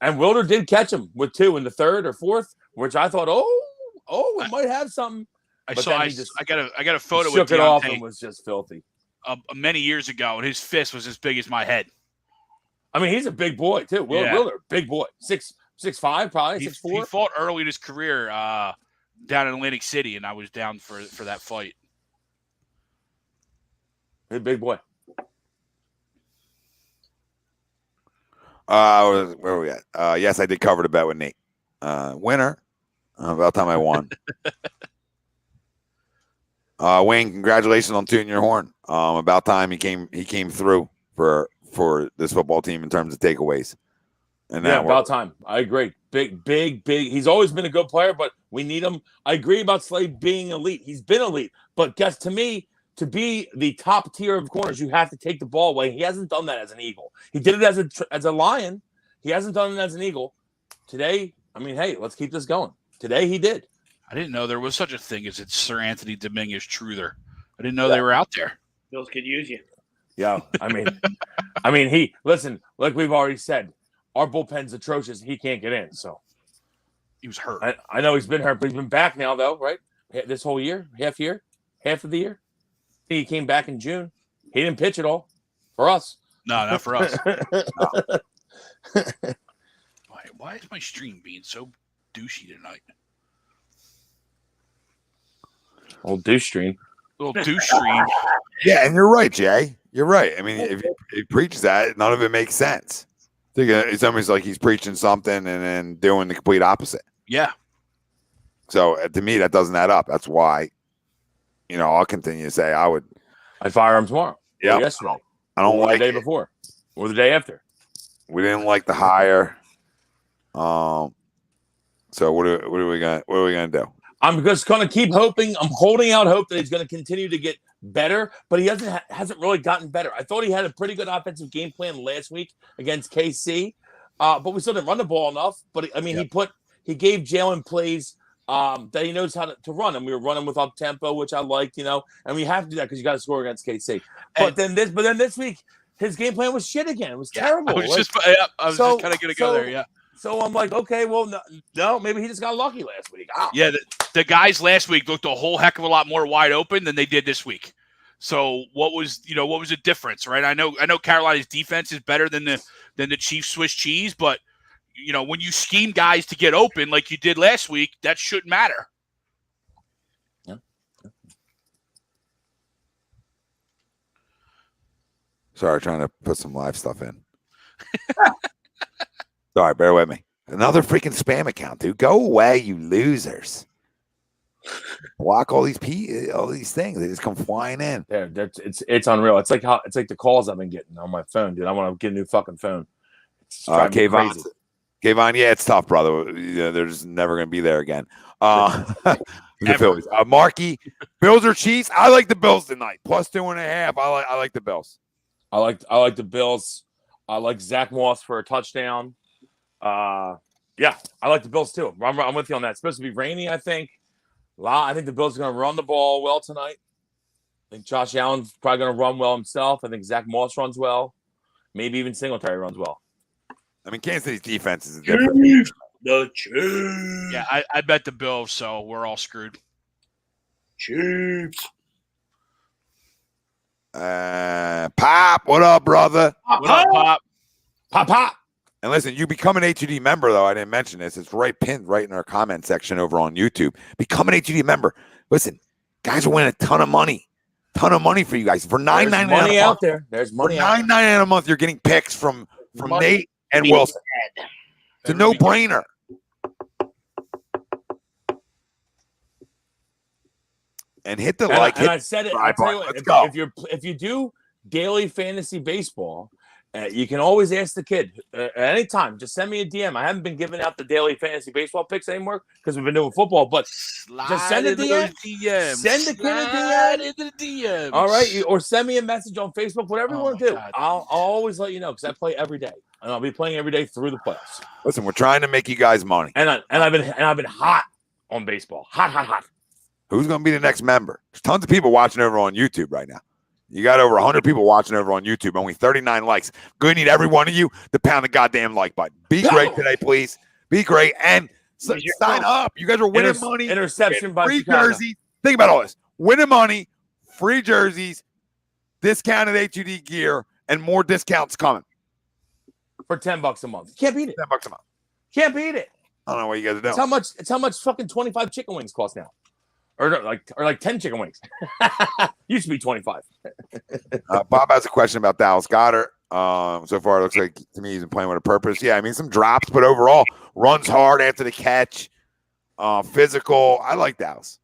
S2: And Wilder did catch him with 2 in the 3rd or 4th, which I thought, it might have something.
S4: I got a photo
S2: shook
S4: with
S2: it off
S4: Deontay,
S2: and was just filthy.
S4: Many years ago, and his fist was as big as my head.
S2: I mean, he's a big boy too. Wilder, big boy, 6'5", probably 6'4".
S4: He fought early in his career down in Atlantic City, and I was down for that fight.
S2: Hey, big boy.
S1: Where are we at? Yes, I did cover the bet with Nate. Winner. About time I won. Wayne, congratulations on tooting your horn. About time he came through for this football team in terms of takeaways. And
S2: about time. I agree. Big. He's always been a good player, but we need him. I agree about Slay being elite. He's been elite, but guess to me, to be the top tier of corners, you have to take the ball away. He hasn't done that as an Eagle. He did it as a Lion. He hasn't done it as an Eagle. Today, I mean, hey, let's keep this going. Today he did.
S4: I didn't know there was such a thing as Sir Anthony Dominguez Truther. I didn't know they were out there.
S5: Bills could use you.
S2: Yeah, I mean, he listen. Like we've already said, our bullpen's atrocious. He can't get in, so
S4: he was hurt.
S2: I know he's been hurt, but he's been back now, though, right? This whole year, half of the year. I think he came back in June. He didn't pitch at all for us.
S4: No, not for us. Why is my stream being so douchey tonight?
S2: Old douche stream.
S4: Little douche stream.
S1: Yeah, and you're right, Jay. You're right. I mean, if he preaches that, none of it makes sense. It's almost like he's preaching something and then doing the complete opposite.
S4: Yeah.
S1: So to me, that doesn't add up. That's why, I'll continue to say
S2: I'd fire him tomorrow.
S1: Yeah.
S2: Or yesterday.
S1: I don't
S2: or
S1: like
S2: the day
S1: it.
S2: before. Or the day after.
S1: We didn't like the hire. So what are we gonna do?
S2: I'm just going to keep hoping. I'm holding out hope that he's going to continue to get better, but he hasn't really gotten better. I thought he had a pretty good offensive game plan last week against KC, but we still didn't run the ball enough. But he gave Jalen plays that he knows how to run, and we were running with up tempo, which I liked, and we have to do that because you got to score against KC. But then this week, his game plan was shit again. It was terrible.
S4: I was just kind of going to go there. Yeah.
S2: So I'm like, okay, well, no, maybe he just got lucky last week. Ow.
S4: Yeah, the guys last week looked a whole heck of a lot more wide open than they did this week. So what was the difference, right? I know Carolina's defense is better than the Chiefs Swiss cheese, but when you scheme guys to get open like you did last week, that shouldn't matter.
S2: Yeah.
S1: Sorry, trying to put some live stuff in. Sorry, bear with me. Another freaking spam account, dude. Go away, you losers. Block all these things. They just come flying in.
S2: It's unreal. It's like the calls I've been getting on my phone, dude. I want to get a new fucking phone.
S1: Kayvon, yeah, it's tough, brother. They're just never going to be there again. The Phillies. Marky, Bills or Chiefs? I like the Bills tonight. Plus 2.5. I like the Bills.
S2: I like the Bills. I like Zach Moss for a touchdown. Yeah, I like the Bills too. I'm with you on that. It's supposed to be rainy, I think. I think the Bills are going to run the ball well tonight. I think Josh Allen's probably going to run well himself. I think Zach Moss runs well. Maybe even Singletary runs well.
S1: I mean, Kansas City's defense is different.
S5: The Chiefs.
S4: Yeah, I bet the Bills, so we're all screwed.
S5: Chiefs.
S1: Pop, what up, brother?
S4: What up, Pop?
S2: Pop.
S1: And listen, you become an HUD member, though. I didn't mention this. It's pinned right in our comment section over on YouTube. Become an HUD member. Listen, guys are winning a ton of money. For you guys. For $9.99
S2: money out there. There's money
S1: for $9.99 a month. You're getting picks from Nate and Wilson. It's a no-brainer. And hit the like.
S2: And I said it.
S1: Let's
S2: go. If you do daily fantasy baseball, you can always ask the kid at any time. Just send me a DM. I haven't been giving out the daily fantasy baseball picks anymore because we've been doing football. But just send a DM. Send the kid a DM. All right, or send me a message on Facebook. Whatever you want to do, God. I'll always let you know because I play every day, and I'll be playing every day through the playoffs.
S1: Listen, we're trying to make you guys money,
S2: and I've been hot on baseball. Hot.
S1: Who's going to be the next member? There's tons of people watching over on YouTube right now. You got over 100 people watching over on YouTube, only 39 likes. Going to need every one of you to pound the goddamn like button. Be great today, please. Be great. And sign up. You guys are winning money.
S2: Interception by
S1: free
S2: Chicago.
S1: jerseys. Think about all this. Winning money, free jerseys, discounted HUD gear, and more discounts coming.
S2: For $10 a month. You can't beat it.
S1: $10 a month.
S2: Can't beat it.
S1: I don't know what you guys are doing.
S2: It's how much fucking 25 chicken wings cost now. Or like 10 chicken wings. Used to be 25.
S1: Bob has a question about Dallas Goedert. So far, it looks like to me he's been playing with a purpose. Yeah, I mean, some drops, but overall, runs hard after the catch. Physical. I like Dallas.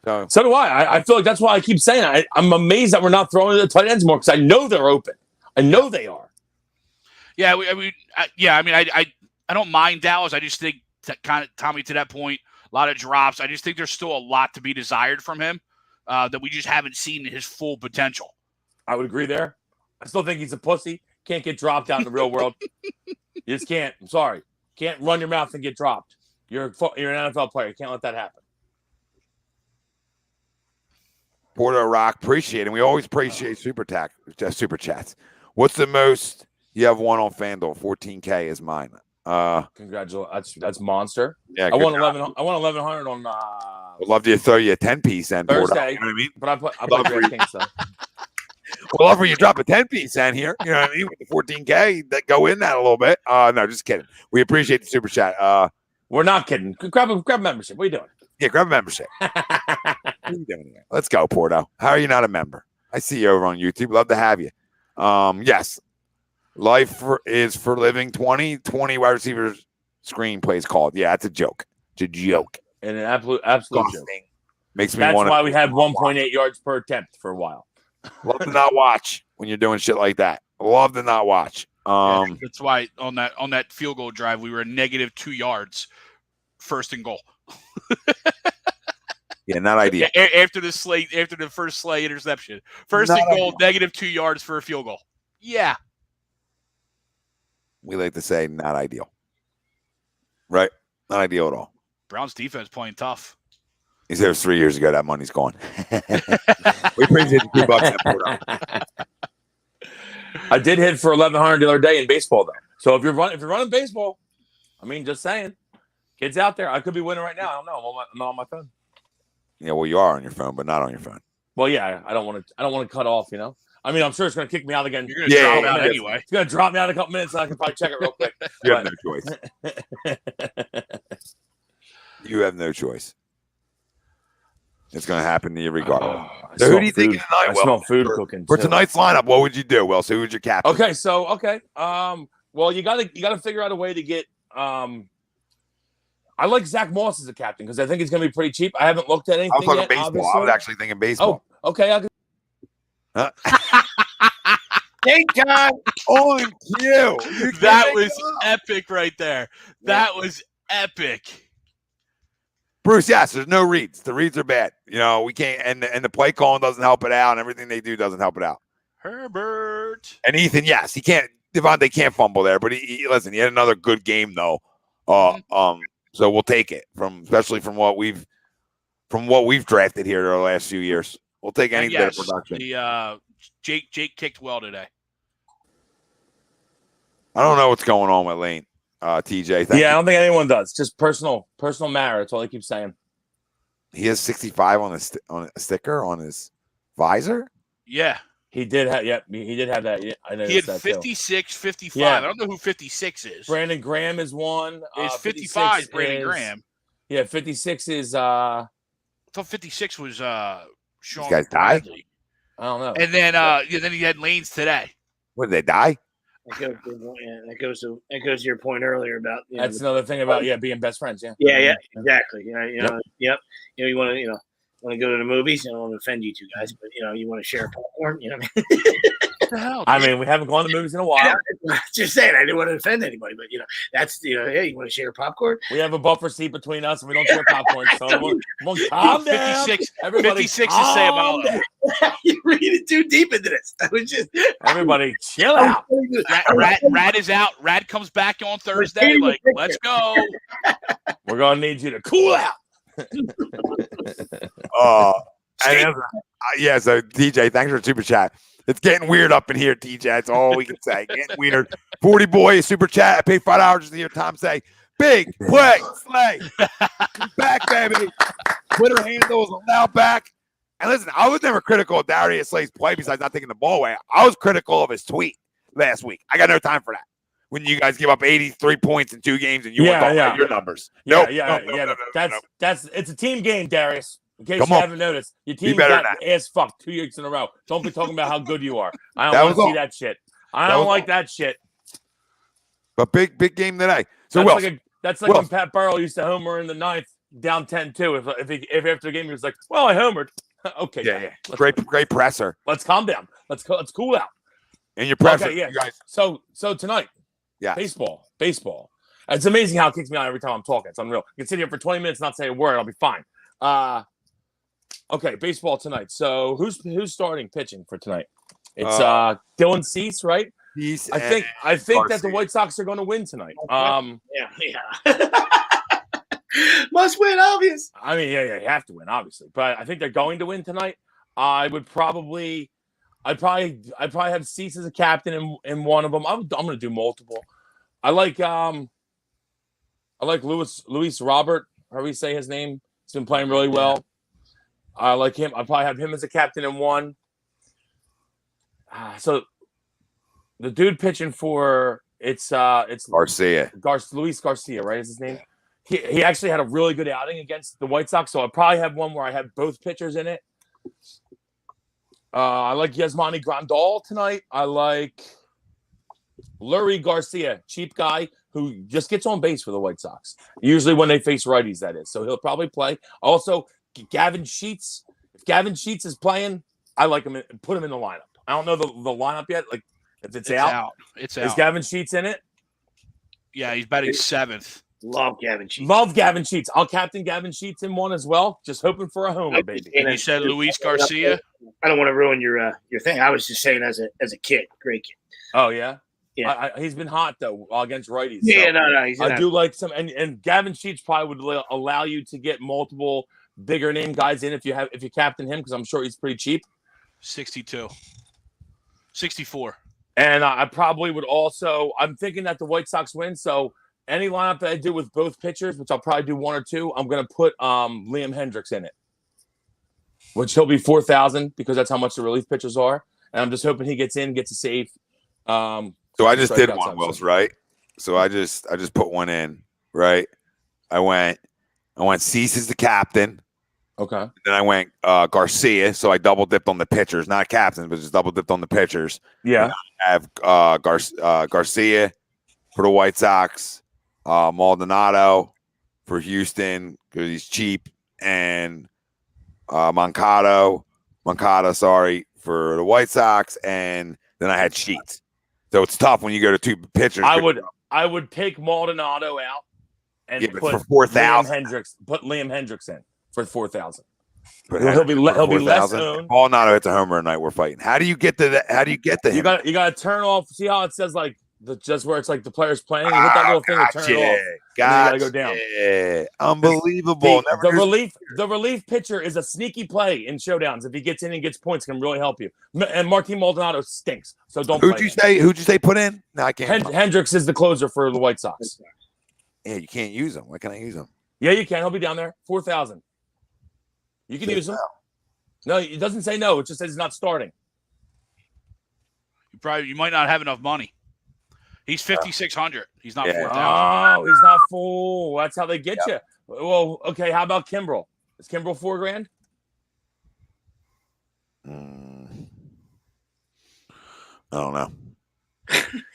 S2: So do I. I feel like that's why I keep saying I'm amazed that we're not throwing the tight ends more because I know they're open. I know they are.
S4: Yeah, I don't mind Dallas. I just think that kind of Tommy to that point. A lot of drops. I just think there's still a lot to be desired from him that we just haven't seen his full potential.
S2: I would agree there. I still think he's a pussy. Can't get dropped out in the real world. You just can't. I'm sorry. Can't run your mouth and get dropped. You're an NFL player. You can't let that happen.
S1: Porto Rock, appreciate it. And we always appreciate super chats. What's the most you have won on FanDuel? 14K is mine.
S2: Congratulations. That's monster.
S1: Yeah,
S2: I won 1,100 on
S1: I'd love to throw you a 10-piece and
S2: Thursday.
S1: You know what I mean?
S2: But I put DraftKings so.
S1: Well, offer you drop a 10-piece in here. You know what I mean? With the 14K, that go in that a little bit. No, just kidding. We appreciate the super chat.
S2: We're not kidding. Grab a membership. What are you doing?
S1: Yeah, grab a membership. What are you doing here? Let's go, Porto. How are you not a member? I see you over on YouTube. Love to have you. Yes. is for living. 20 wide receivers screen plays called. Yeah, it's a joke. It's a joke.
S2: And an absolute joke.
S1: Makes me
S2: That's
S1: want.
S2: why we had 1.8 yards per attempt for a while.
S1: Love to not watch when you're doing shit like that. Love to not watch.
S4: That's why on that field goal drive we were -2 yards, first and goal.
S1: Yeah, not ideal.
S4: After the first Slay interception, first and goal, -2 yards for a field goal. Yeah,
S1: we like to say not ideal. Right? Not ideal at all.
S4: Browns defense playing tough.
S1: He said it was 3 years ago. That money's gone. We appreciate the $2.
S2: I did hit for 1,100 the other day in baseball, though. So if you're running baseball, I mean, just saying, kids out there, I could be winning right now. I don't know. I'm on my phone.
S1: Yeah, well, you are on your phone, but not on your phone.
S2: Well, yeah, I don't want to cut off. I mean, I'm sure it's going to kick me out again.
S4: You're going to drop me out anyway.
S2: It's going to drop me out in a couple minutes, and I can probably check it real quick.
S1: You have no choice. You have no choice. It's going to happen to you regardless. So who do you think tonight?
S2: I smell food cooking
S1: for
S2: too.
S1: Tonight's lineup. What would you do, Will? So who's your captain?
S2: Okay. Well, you gotta figure out a way to get. I like Zach Moss as a captain because I think he's going to be pretty cheap. I haven't looked at anything
S1: I was talking
S2: yet.
S1: baseball.
S2: Obviously.
S1: I was actually thinking baseball.
S2: Oh, okay.
S5: Take time.
S1: On cue.
S4: That was epic right there. That was epic.
S1: Bruce, yes, there's no reads. The reads are bad. We can't, and the play calling doesn't help it out, and everything they do doesn't help it out.
S4: Herbert.
S1: And Ethan, yes, he can't. Devontae can't fumble there, but he had another good game though. So we'll take it especially from what we've drafted here the last few years. We'll take any bit of production.
S4: Jake kicked well today.
S1: I don't know what's going on with Lane. TJ.
S2: I don't think anyone does. Just personal matter. That's all I keep saying.
S1: He has 65 on a sticker on his visor.
S4: Yeah,
S2: he did have. Yeah, he did have that. Yeah, I know.
S4: He had 56, 55.
S2: Yeah.
S4: I don't know who 56 is.
S2: Brandon Graham is one.
S4: Is 55 is Brandon Graham?
S2: Yeah, 56 is.
S4: I thought 56 was Sean.
S1: These guys die?
S2: I don't know.
S4: And then he had Lanes today.
S1: What, did they die?
S5: That goes to your point earlier about
S2: that's another thing about being best friends.
S5: Yeah, exactly. You want to go to the movies. I don't want to offend you two guys, but you want to share popcorn. You know what I mean?
S4: What the hell?
S2: I mean, we haven't gone to movies in a while.
S5: Just saying, I didn't want to offend anybody, but that's hey, you want to share popcorn?
S2: We have a buffer seat between us, and we don't share popcorn. So calm down.
S4: 56.
S2: Everybody,
S4: 56 is Sam Allen.
S5: You're reading too deep into this. I was just
S2: everybody chill out.
S4: Rad is out. Rad comes back on Thursday. Like, let's go.
S2: We're gonna need you to cool out.
S1: So TJ, thanks for the super chat. It's getting weird up in here, TJ. That's all we can say. Getting weird. 40 boy super chat. I paid $5 just to hear Tom say, "Big play, Slay, back, baby." Twitter handles are now back. And listen, I was never critical of Darius Slay's play besides not taking the ball away. I was critical of his tweet last week. I got no time for that. When you guys give up 83 points in 2 games and you want to talk about your numbers. Nope.
S2: It's a team game, Darius. In case you haven't noticed, your team got ass fucked 2 weeks in a row. Don't be talking about how good you are. I don't want to see that shit. I don't like that shit.
S1: But big game today. So
S2: that's like when Pat Burrell used to homer in the 9th, down 10-2. If after the game he was like, "Well, I homered." Okay.
S1: Yeah. Great presser.
S2: Let's calm down. Let's cool out.
S1: And your presser.
S2: Okay, yeah.
S1: You guys.
S2: So tonight, baseball. It's amazing how it kicks me out every time I'm talking. It's unreal. I can sit here for 20 minutes and not say a word. I'll be fine. Okay, baseball tonight. So who's starting pitching for tonight? It's Dylan Cease, right? I think that the White Sox are going to win tonight.
S5: Yeah. Must win, obvious.
S2: I mean, you have to win, obviously. But I think they're going to win tonight. I'd probably have Cease as a captain in one of them. I'm going to do multiple. I like Luis Robert, however you say his name. He's been playing really well. I like him. I'll probably have him as a captain in one. So the dude pitching for it's
S1: Garcia.
S2: Luis Garcia, right? Is his name? He actually had a really good outing against the White Sox, so I'll probably have one where I have both pitchers in it. I like Yasmani Grandal tonight. I like Lurie Garcia, cheap guy who just gets on base for the White Sox. Usually when they face righties, that is. So he'll probably play. Also, Gavin Sheets. If Gavin Sheets is playing, I like him. Put him in the lineup. I don't know the lineup yet. Like, if it's out.
S4: It's out.
S2: Is Gavin Sheets in it?
S4: Yeah, he's batting 7th.
S5: Love Gavin Sheets.
S2: Love Gavin Sheets. I'll captain Gavin Sheets in one as well. Just hoping for a homer, baby.
S4: And you said Luis Garcia?
S5: I don't want to ruin your thing. I was just saying as a kid. Great kid.
S2: Oh, yeah?
S5: Yeah.
S2: He's been hot, though, against righties.
S5: Yeah,
S2: so
S5: no.
S2: I do like some. And Gavin Sheets probably would allow you to get multiple bigger name guys in if you captain him, because I'm sure he's pretty cheap.
S4: 62. 64.
S2: And I probably would also – I'm thinking that the White Sox win, so any lineup that I do with both pitchers, which I'll probably do one or two, I'm going to put Liam Hendricks in it, which he'll be 4,000 because that's how much the relief pitchers are. And I'm just hoping he gets in, gets a save.
S1: So I just did one, Wills, right? So I just put one in, right? I went Cease as the captain.
S2: Okay.
S1: Then I went Garcia, so I double dipped on the pitchers, not captain, but just double dipped on the pitchers.
S2: Yeah.
S1: I have Garcia for the White Sox, Maldonado for Houston because he's cheap, and Moncada, for the White Sox, and then I had Sheets. So it's tough when you go to two pitchers.
S2: I would take Maldonado out and put
S1: for 4,000.
S2: Put Liam Hendricks in for 4,000.
S1: He'll
S2: be less owned.
S1: Maldonado hits a homer tonight. We're fighting. How do you get to that? How do you get to him?
S2: You got to turn off. See how it says like just where it's like the player's playing. You hit that little thing and turn it off. You got to go down.
S1: Unbelievable.
S2: The relief pitcher is a sneaky play in showdowns. If he gets in and gets points, can really help you. And Martin Maldonado stinks, so don't.
S1: Who'd you say put in? No, I can't.
S2: Hendricks is the closer for the White Sox.
S1: Yeah, you can't use him. Why can't I use him?
S2: Yeah, you can. He'll be down there. 4,000. You can use him. No, it doesn't say no. It just says he's not starting.
S4: You might not have enough money. He's 5,600. He's not 4,000.
S2: Oh, he's not full. That's how they get you. Well, okay. How about Kimbrel? Is Kimbrel $4,000?
S1: I don't know.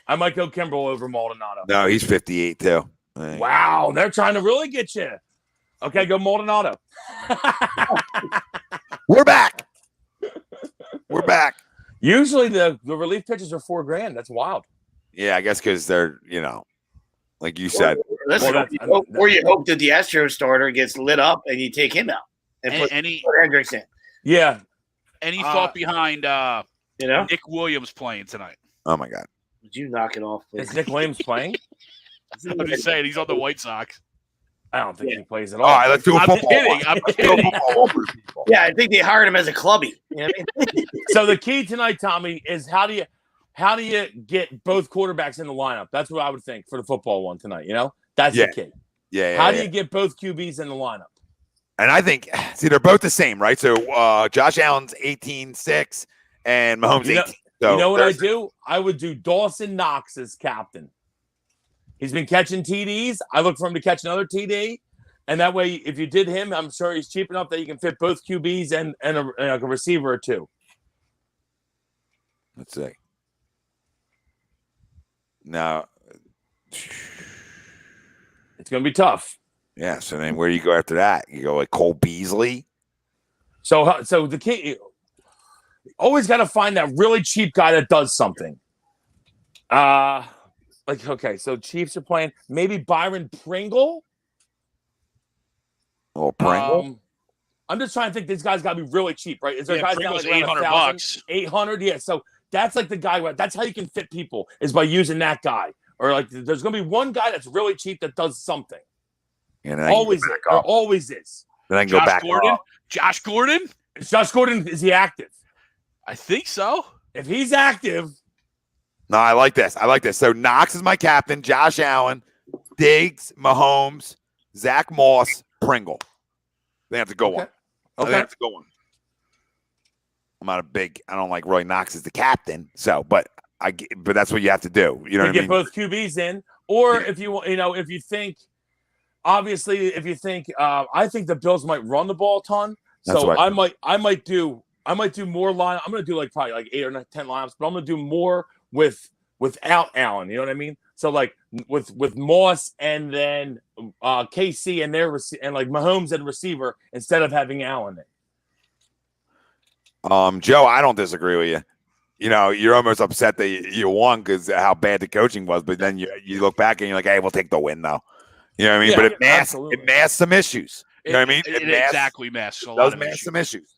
S2: I might go Kimbrel over Maldonado.
S1: No, he's 58 too.
S2: Wow, they're trying to really get you. Okay, go Maldonado.
S1: We're back.
S2: Usually the relief pitchers are $4,000. That's wild.
S1: Yeah, I guess because they're, like you said.
S5: Or you hope that the Astros starter gets lit up and you take him out and put Hendricks in.
S2: Yeah.
S4: Any thought behind Nick Williams playing tonight?
S1: Oh my God.
S5: Would you knock it off, please?
S2: Is Nick Williams playing?
S4: I'm just saying he's on the White Sox.
S2: I don't think he plays at all.
S1: All right, let's do a football.
S4: I'm kidding.
S5: Yeah, I think they hired him as a clubby. You know what I mean?
S2: So the key tonight, Tommy, is how do you get both quarterbacks in the lineup? That's what I would think for the football one tonight. That's the key.
S1: Yeah.
S2: How do you get both QBs in the lineup?
S1: And I think, they're both the same, right? So Josh Allen's 18-6 and Mahomes 18. So
S2: you know what I do? I would do Dawson Knox as captain. He's been catching TDs. I look for him to catch another TD. And that way, if you did him, I'm sure he's cheap enough that you can fit both QBs and a receiver or two.
S1: Let's see. Now,
S2: it's going to be tough.
S1: Yeah. So then where do you go after that? You go like Cole Beasley?
S2: So the key, always got to find that really cheap guy that does something. So Chiefs are playing maybe Byron Pringle.
S1: Oh, Pringle.
S2: I'm just trying to think. These guys got to be really cheap, right? Is there guys down like
S4: $800?
S2: 800, yeah. So that's like the guy. That's how you can fit people is by using that guy. Or like, there's going to be one guy that's really cheap that does something.
S1: And
S2: always is.
S1: Then I can go back.
S4: Josh Gordon.
S2: Josh Gordon, is he active?
S4: I think so.
S2: If he's active.
S1: No, I like this. So Knox is my captain. Josh Allen, Diggs, Mahomes, Zach Moss, Pringle. They have to go one.
S2: Okay.
S1: They have to go one. I don't like Roy Knox as the captain. So, but that's what you have to do. You know what I mean?
S2: Get both QBs in, or if you think, obviously, I think the Bills might run the ball a ton. So I might do more line. I'm going to do probably 8 or 10 lineups, but I'm going to do more with without Allen. You know what I mean? So like with Moss and then KC and and like Mahomes and receiver instead of having Allen in.
S1: Joe, I don't disagree with you. You know, you're almost upset that you won because how bad the coaching was, but then you look back and you're like, hey, we'll take the win though. You know what I mean?
S2: Yeah,
S1: but it masks some issues. You know what I mean?
S4: It exactly masks a lot
S1: does
S4: of
S1: mask
S4: issues.
S1: some issues.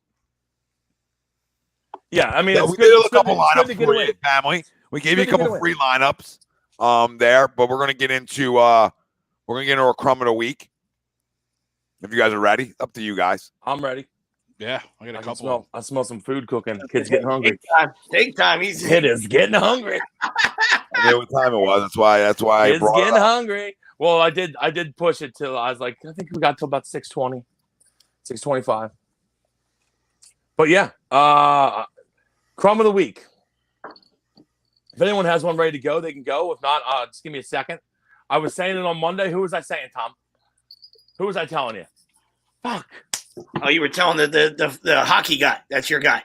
S2: Yeah, I mean,
S1: we did a couple lineups for you, family. We gave you a couple free lineups there, but we're gonna get into our crumb of the week. If you guys are ready, up to you guys.
S2: I'm ready.
S4: Yeah, I got a couple.
S2: I smell some food cooking. Kids getting hungry.
S5: Take time. Easy.
S2: Kid is getting hungry.
S1: I knew what time it was. That's why
S2: Kids getting hungry. Well, I did push it till I was like, I think we got till about 6:20, 6:25. But yeah, crumb of the week. If anyone has one ready to go, they can go. If not, just give me a second. I was saying it on Monday. Who was I saying, Tom? Who was I telling you? Fuck.
S5: Oh, you were telling the hockey guy. That's your guy.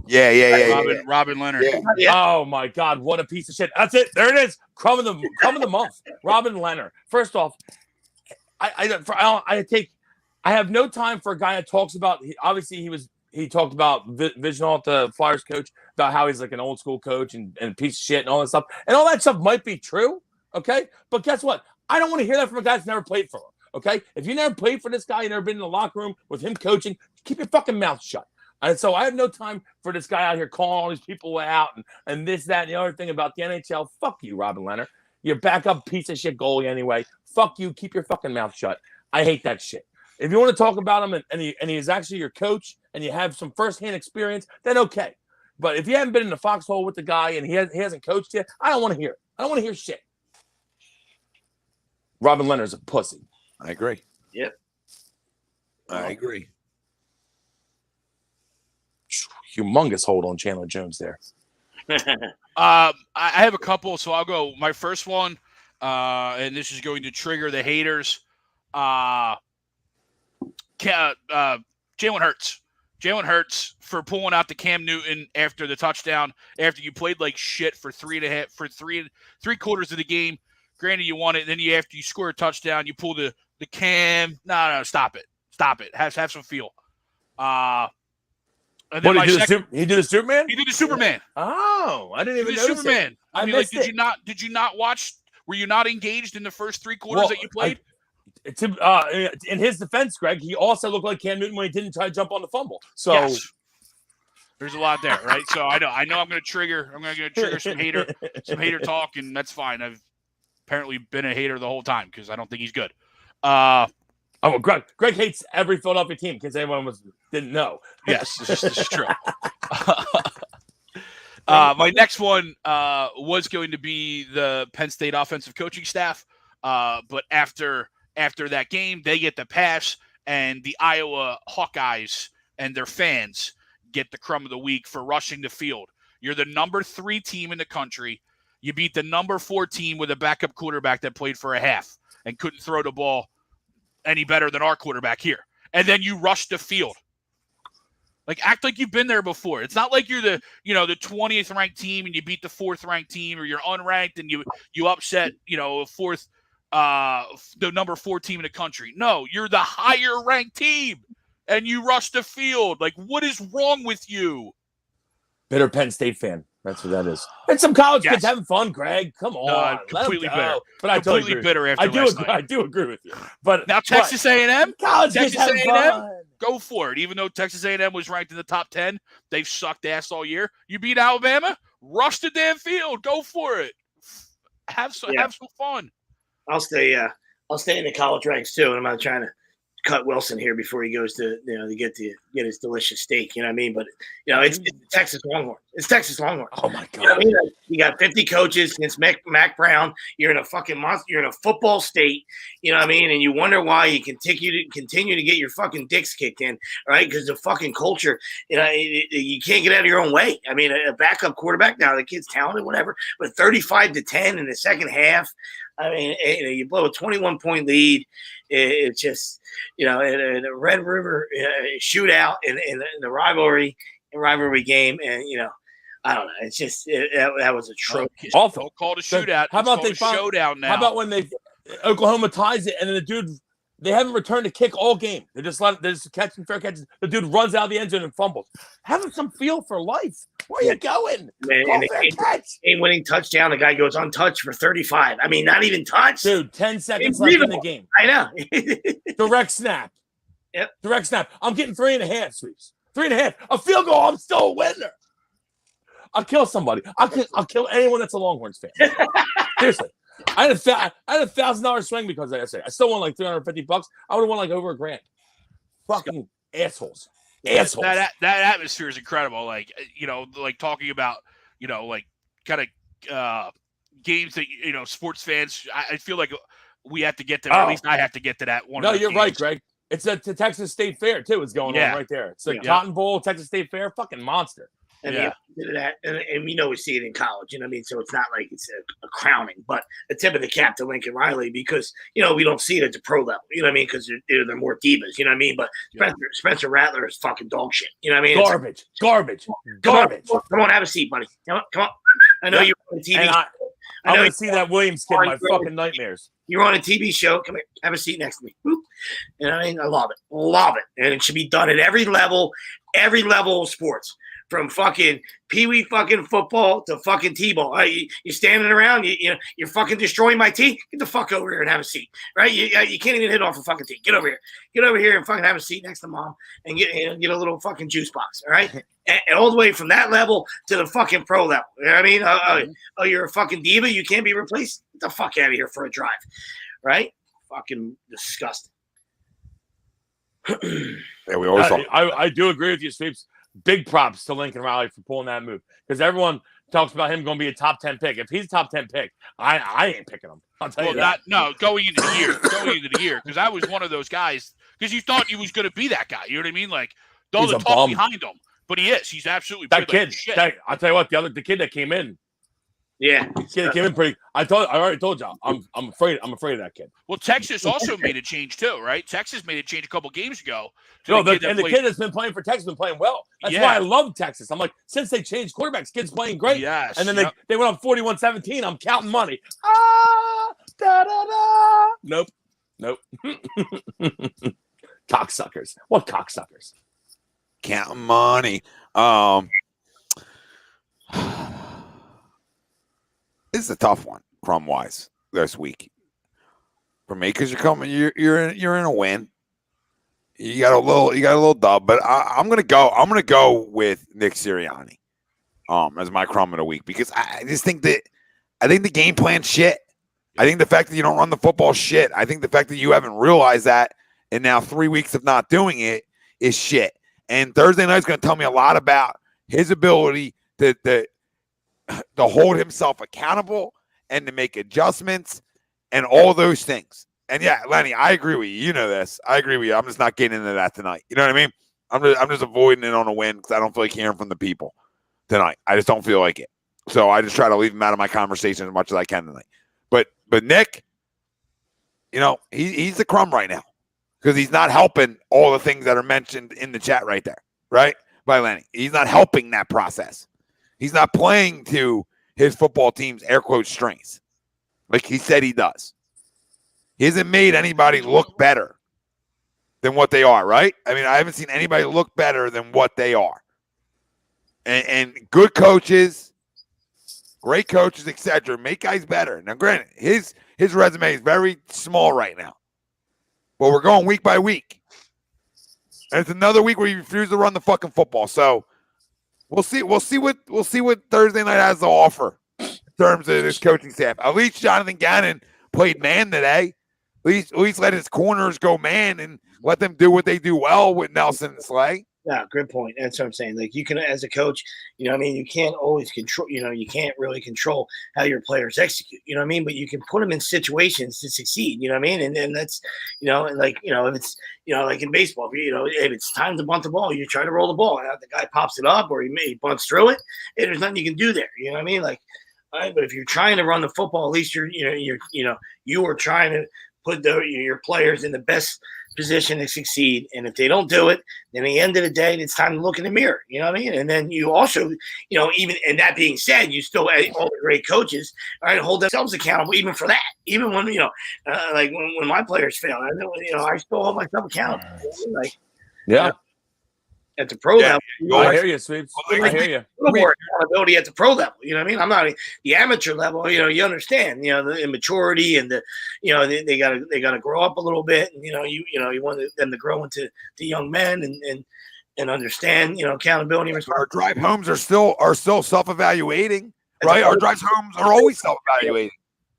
S1: Yeah.
S4: Robin Leonard.
S5: Yeah.
S2: Oh my God, what a piece of shit! That's it. There it is. Crumb of the month. Robin Leonard. First off, I have no time for a guy that talks about. He talked about Visional, the Flyers coach, about how he's like an old school coach and a piece of shit and all that stuff. And all that stuff might be true, okay? But guess what? I don't want to hear that from a guy that's never played for him, okay? If you never played for this guy, you never been in the locker room with him coaching, keep your fucking mouth shut. And so I have no time for this guy out here calling all these people out and this, that, and the other thing about the NHL. Fuck you, Robin Leonard. You're backup piece of shit goalie anyway. Fuck you. Keep your fucking mouth shut. I hate that shit. If you want to talk about him and he is actually your coach and you have some firsthand experience, then okay. But if you haven't been in the foxhole with the guy and he hasn't coached yet, I don't want to hear it. I don't want to hear shit. Robin Leonard's a pussy.
S1: I agree.
S5: Yep.
S1: I agree.
S2: Humongous hold on Chandler Jones there.
S4: I have a couple, so I'll go. My first one, and this is going to trigger the haters. Jalen Hurts. Jalen Hurts for pulling out the Cam Newton after the touchdown, after you played like shit for three quarters of the game. Granted, you won it. Then after you score a touchdown, you pull the Cam. No, stop it. Have some feel. And then
S2: he did a Superman?
S4: He did a Superman.
S2: Oh, I didn't even notice
S4: Superman.
S2: it.
S4: I mean, like, did you not watch? Were you not engaged in the first 3 quarters that you played?
S2: In his defense, Greg, he also looked like Cam Newton when he didn't try to jump on the fumble. So
S4: yes. There's a lot there, right? So I know I'm going to trigger some hater talk, and that's fine. I've apparently been a hater the whole time because I don't think he's good.
S2: Greg hates every Philadelphia team because anyone didn't know.
S4: Yes, this is true. My next one was going to be the Penn State offensive coaching staff, but after that game, they get the pass, and the Iowa Hawkeyes and their fans get the crumb of the week for rushing the field. You're the number 3 team in the country. You beat the number 4 team with a backup quarterback that played for a half and couldn't throw the ball any better than our quarterback here. And then you rush the field. Like, act like you've been there before. It's not like you're the 20th ranked team and you beat the 4th ranked team, or you're unranked and you upset, the number 4 team in the country. No, you're the higher ranked team and you rush the field. Like, what is wrong with you?
S2: Bitter Penn State fan. That's what that is. And some college kids having fun, Greg. Come on.
S4: Completely bitter.
S2: But I totally agree.
S4: Bitter after last night.
S2: I do agree with you. But
S4: now Texas A&M?
S2: College kids having fun.
S4: Go for it. Even though Texas A&M was ranked in the top 10, they've sucked ass all year. You beat Alabama? Rush the damn field. Go for it. Have some fun.
S5: I'll stay in the college ranks too, and I'm not trying to cut Wilson here before he goes to get his delicious steak. You know what I mean? But it's Texas Longhorns. It's Texas Longhorns.
S2: Oh my God!
S5: You know what I mean? Like, you got 50 coaches against Mac Brown. You're in a fucking monster. You're in a football state. You know what I mean? And you wonder why you continue to get your fucking dicks kicked in, right? Because the fucking culture. You can't get out of your own way. I mean, a backup quarterback, now the kid's talented, whatever, but 35-10 in the second half. I mean, you blow a 21-point lead. It's just, in a Red River shootout in the rivalry game, and I don't know. It's just that was a trope.
S2: Awful.
S4: Don't call it a shootout.
S2: How about
S4: it's
S2: they
S4: called a showdown now?
S2: How about when Oklahoma ties it and then they haven't returned a kick all game. They're just catching fair catches. The dude runs out of the end zone and fumbles. Having some feel for life. Where are you going?
S5: Game-winning touchdown. The guy goes untouched for 35. I mean, not even touched.
S2: Dude, 10 seconds left in the game.
S5: I know.
S2: Direct snap.
S5: Yep.
S2: Direct snap. I'm getting 3.5 sweeps. 3.5. A field goal. I'm still a winner. I'll kill somebody. I'll kill anyone that's a Longhorns fan. Seriously. I had a $1,000 swing because of that. I still won like $350. I would have won like over $1,000. Fucking assholes. Assholes.
S4: That atmosphere is incredible. Like, like talking about, like kind of games that, sports fans, I feel like we have to get to, at least I have to get to that one.
S2: No, you're right, Greg. It's the Texas State Fair, too, is going on right there. It's the Cotton Bowl, Texas State Fair, fucking monster.
S5: And we know we see it in college, you know what I mean? So it's not like it's a crowning, but a tip of the cap to Lincoln Riley because, we don't see it at the pro level, you know what I mean? Because they're more divas, you know what I mean? But Spencer Rattler is fucking dog shit, you know what I mean?
S2: Garbage.
S5: Come on, have a seat, buddy. Come on. I know you're on a TV show.
S2: I want to see that Williams kid in my fucking nightmares.
S5: You're on a TV show. Come here. Have a seat next to me. Boop. You know what I mean? I love it. Love it. And it should be done at every level of sports. From fucking peewee fucking football to fucking T-ball. You're standing around, you're fucking destroying my tee. Get the fuck over here and have a seat, right? You can't even hit off a fucking tee. Get over here and fucking have a seat next to mom and get a little fucking juice box, all right? And all the way from that level to the fucking pro level. You know what I mean? You're a fucking diva. You can't be replaced. Get the fuck out of here for a drive, right? Fucking disgusting.
S1: Yeah, we always
S2: I do agree with you, Sweeps. Big props to Lincoln Riley for pulling that move because everyone talks about him going to be a top 10 pick. If he's a top 10 pick, I ain't picking him. I'll tell you that.
S4: Going into the year, because I was one of those guys because you thought he was going to be that guy. You know what I mean? Like, throw the talk behind him, but he is. He's absolutely
S2: that kid. I'll tell you what, the kid that came in.
S5: Yeah,
S2: kid came in pretty. I already told you. I'm afraid of that kid.
S4: Well, Texas also made a change too, right? Texas made a change a couple games ago.
S2: The kid that's been playing for Texas has been playing well. That's why I love Texas. I'm like, since they changed quarterbacks, kid's playing great.
S4: Yes.
S2: And then they went on 41-17. I'm counting money. Nope. Cocksuckers. What cocksuckers?
S1: Counting money. This is a tough one, crumb wise, this week for me because you're in a win. You got a little dub, but I'm gonna go with Nick Sirianni, as my crumb of the week because I think the game plan shit. I think the fact that you don't run the football shit. I think the fact that you haven't realized that in now 3 weeks of not doing it is shit. And Thursday night is going to tell me a lot about his ability to hold himself accountable and to make adjustments and all those things. And yeah, Lenny, I agree with you. You know this. I agree with you. I'm just not getting into that tonight. You know what I mean? I'm just avoiding it on a win because I don't feel like hearing from the people tonight. I just don't feel like it. So I just try to leave him out of my conversation as much as I can tonight. But Nick, he's the crumb right now because he's not helping all the things that are mentioned in the chat right there, right? By Lenny. He's not helping that process. He's not playing to his football team's air quote strengths like he said he does. He hasn't made anybody look better than what they are, right? I mean, I haven't seen anybody look better than what they are. And good coaches, great coaches, etc., make guys better. Now, granted, his resume is very small right now, but we're going week by week. And it's another week where he refused to run the fucking football. So we'll see what Thursday night has to offer in terms of this coaching staff. At least Jonathan Gannon played man today. At least let his corners go man and let them do what they do well with Nelson and Slay.
S5: Yeah, good point. That's what I'm saying. Like, you can, as a coach, you can't always control, you can't really control how your players execute, you know what I mean? But you can put them in situations to succeed, you know what I mean? And that's, if it's, like in baseball, if it's time to bunt the ball, you try to roll the ball. And the guy pops it up or he bunts through it, and there's nothing you can do there, you know what I mean? Like, all right, but if you're trying to run the football, at least you are trying to put your players in the best position to succeed. And if they don't do it, then at the end of the day, it's time to look in the mirror. You know what I mean? And then you also, even, and that being said, you still, all the great coaches, right, hold themselves accountable even for that. Even when, like when my players fail, I still hold myself accountable. Like,
S2: Yeah.
S5: At the pro level.
S2: I hear you, Sweeps. I hear you.
S5: A little more accountability at the pro level. You know what I mean? I'm not the amateur level. You understand. The immaturity and the, they gotta grow up a little bit. And you want them to grow into young men and understand. Accountability.
S1: Our drive homes are still self-evaluating, right? Our drive homes are always self-evaluating.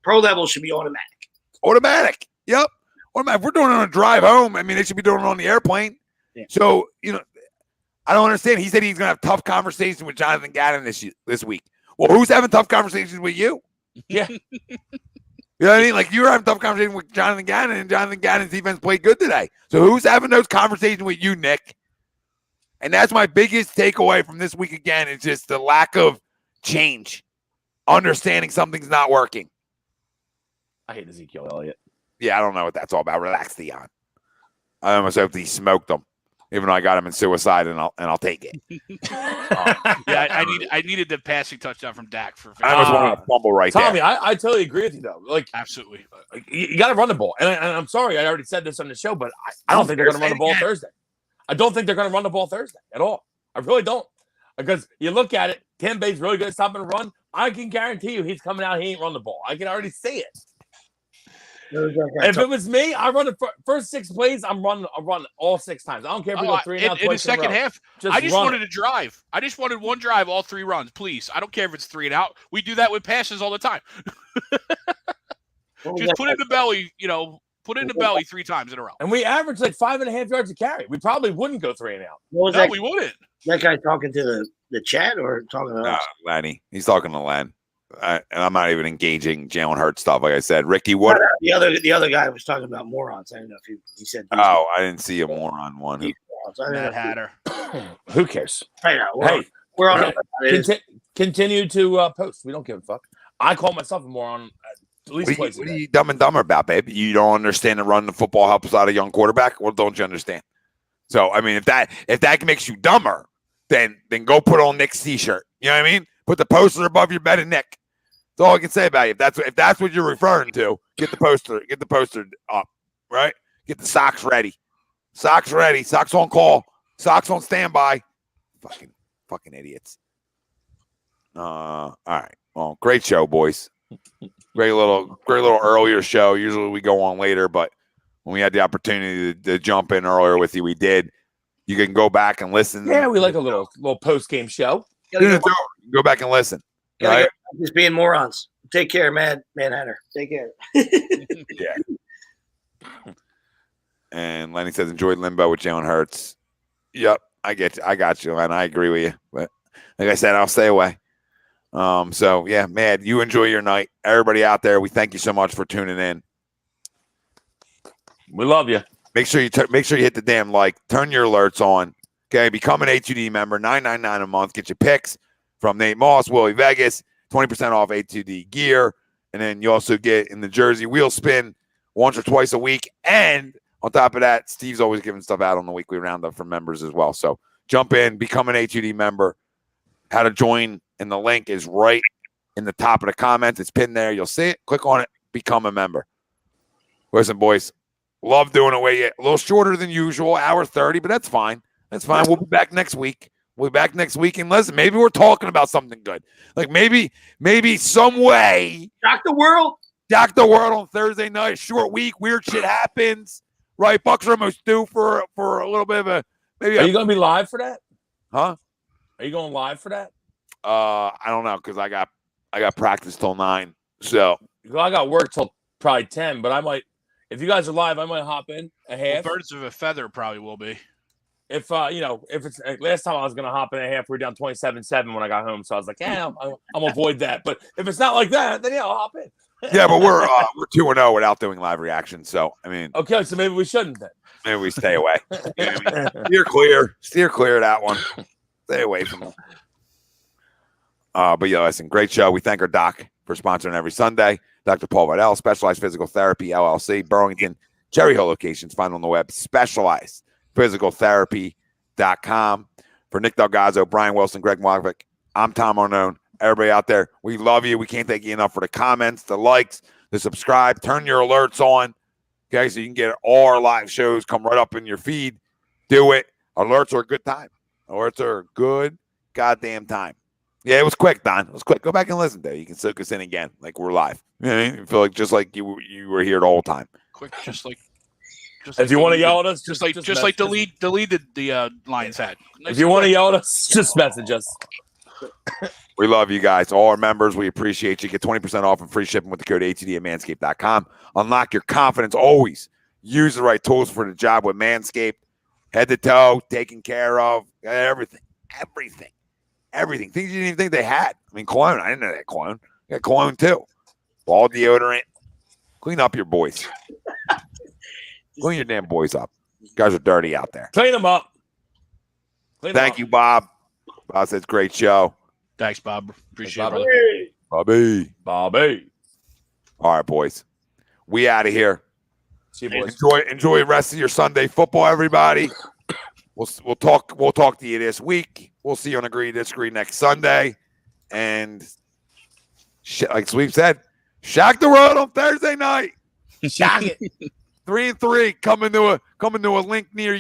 S5: Pro level should be automatic.
S1: Automatic. Yep. Automatic. If we're doing it on a drive home, I mean, they should be doing it on the airplane. Yeah. So I don't understand. He said he's going to have tough conversations with Jonathan Gannon this week. Well, who's having tough conversations with you?
S2: Yeah.
S1: You know what I mean? Like, you were having tough conversations with Jonathan Gannon, and Jonathan Gannon's defense played good today. So who's having those conversations with you, Nick? And that's my biggest takeaway from this week again, is just the lack of change, understanding something's not working.
S2: I hate Ezekiel Elliott.
S1: Yeah, I don't know what that's all about. Relax, Theon. I almost hope he smoked them. Even though I got him in suicide, and I'll take it.
S4: I needed the passing touchdown from Dak for.
S1: I almost wanted to fumble right
S2: Tommy,
S1: there.
S2: I totally agree with you though. Like,
S4: absolutely,
S2: you got to run the ball. And I'm sorry, I already said this on the show, but I don't think they're going to run the ball Thursday. I don't think they're going to run the ball Thursday at all. I really don't, because you look at it. Tampa Bay's really good at stopping the run. I can guarantee you, he's coming out. He ain't run the ball. I can already see it. If it was me, I run the first 6 plays. I'm running all 6 times. I don't care if we go 3 and out.
S4: In the second half, I just wanted to drive. I just wanted one drive, all 3 runs, please. I don't care if it's 3 and out. We do that with passes all the time. Just put in the belly, put in the belly 3 times in a row.
S2: And we average like 5.5 yards a carry. We probably wouldn't go 3 and out.
S4: No, we wouldn't.
S5: That guy talking to the chat or talking to us?
S1: Lenny. He's talking to Len. And I'm not even engaging Jalen Hurts stuff. Like I said, Ricky, what?
S5: The other guy was talking about morons. I don't know if he said.
S1: Oh, I didn't see a moron one.
S4: Mad Hatter.
S2: Who cares?
S5: Hey, we're on.
S2: Continue to post. We don't give a fuck. I call myself a moron at least twice a day.
S1: What are you dumb and dumber about, babe? You don't understand that running the football helps out a young quarterback? Well, don't you understand? So, I mean, if that makes you dumber, then go put on Nick's t-shirt. You know what I mean? Put the poster above your bed of Nick. That's all I can say about you. If that's what you're referring to, get the poster up, right? Get the socks ready. Socks ready. Socks on call. Socks on standby. Fucking idiots. All right. Well, great show, boys. Great little earlier show. Usually we go on later, but when we had the opportunity to jump in earlier with you, we did. You can go back and listen.
S2: Yeah, we like a little post-game show.
S1: Go back and listen. Right?
S5: Just being morons. Take care, Mad Hatter. Take care.
S1: Yeah. And Lenny says, enjoyed Limbo with Jalen Hurts. Yep, I got you, and I agree with you. But like I said, I'll stay away. So yeah, Mad, you enjoy your night. Everybody out there, we thank you so much for tuning in.
S2: We love you.
S1: Make sure you hit the damn like. Turn your alerts on. Okay, become an A2D member. $9.99 a month. Get your picks from Nate Moss, Willie Vegas. 20% off A2D gear, and then you also get in the jersey wheel spin once or twice a week. And on top of that, Steve's always giving stuff out on the weekly roundup for members as well. So jump in, become an A2D member. How to join, and the link is right in the top of the comments. It's pinned there. You'll see it. Click on it. Become a member. Listen, boys, love doing it with you. A little shorter than usual, hour 30, but that's fine. That's fine. We'll be back next week. And listen, maybe we're talking about something good. Like maybe some way.
S5: Shock the world
S1: on Thursday night. Short week. Weird shit happens. Right? Bucks are almost due for a little bit of a maybe.
S2: Are you going to be live for that?
S1: Huh?
S2: Are you going live for that?
S1: I don't know, because I got practice till 9. So
S2: I got work till probably 10, but I might. If you guys are live, I might hop in a half.
S4: Well, birds of a feather probably will be.
S2: If if it's last time I was gonna hop in a half, we were down 27-7 when I got home, so I was like, yeah, I'm avoid that. But if it's not like that, then yeah, I'll hop in.
S1: Yeah, but we're 2-0 without doing live reactions. So I mean,
S2: okay, so maybe we shouldn't then.
S1: Maybe we stay away. You know what I mean? Steer clear of that one. Stay away from them. But yeah, listen, great show. We thank our doc for sponsoring every Sunday. Dr. Paul Vidal, Specialized Physical Therapy LLC, Burlington, Cherry Hill locations, find on the web, specializedphysicaltherapy.com. For Nick DelGozzo, Brian Wilson, Greg Milakovic, I'm Tom Arnone. Everybody out there, we love you. We can't thank you enough for the comments, the likes, the subscribe. Turn your alerts on, okay, so you can get all our live shows come right up in your feed. Do it. Alerts are a good time. Alerts are a good goddamn time. Yeah, it was quick, Don. It was quick. Go back and listen to it. You can soak us in again, like we're live. You know what I mean? You feel like just like you were here the whole time.
S4: Quick, just like
S2: if you want to yell at us,
S4: just like the lead the Lions had. Nice
S2: if you want to yell at us, just message us.
S1: We love you guys. All our members, we appreciate you. Get 20% off and free shipping with the code ATD at manscaped.com. Unlock your confidence always. Use the right tools for the job with Manscaped. Head to toe, taken care of, everything. Things you didn't even think they had. I mean, cologne. I didn't know they had cologne. They got cologne too. Ball deodorant. Clean up your boys. Clean your damn boys up. You guys are dirty out there.
S2: Clean them up.
S1: Thank you, Bob. Bob says great show.
S4: Thanks, Bob. Appreciate
S2: it.
S1: Bobby. All right, boys. We out of here.
S2: See you, boys.
S1: Enjoy the rest of your Sunday football, everybody. We'll talk to you this week. We'll see you on Agree to Disagree next Sunday. And like Sweep said, Shack the Road on Thursday night.
S2: Shack it.
S1: 3-3 coming to a link near you.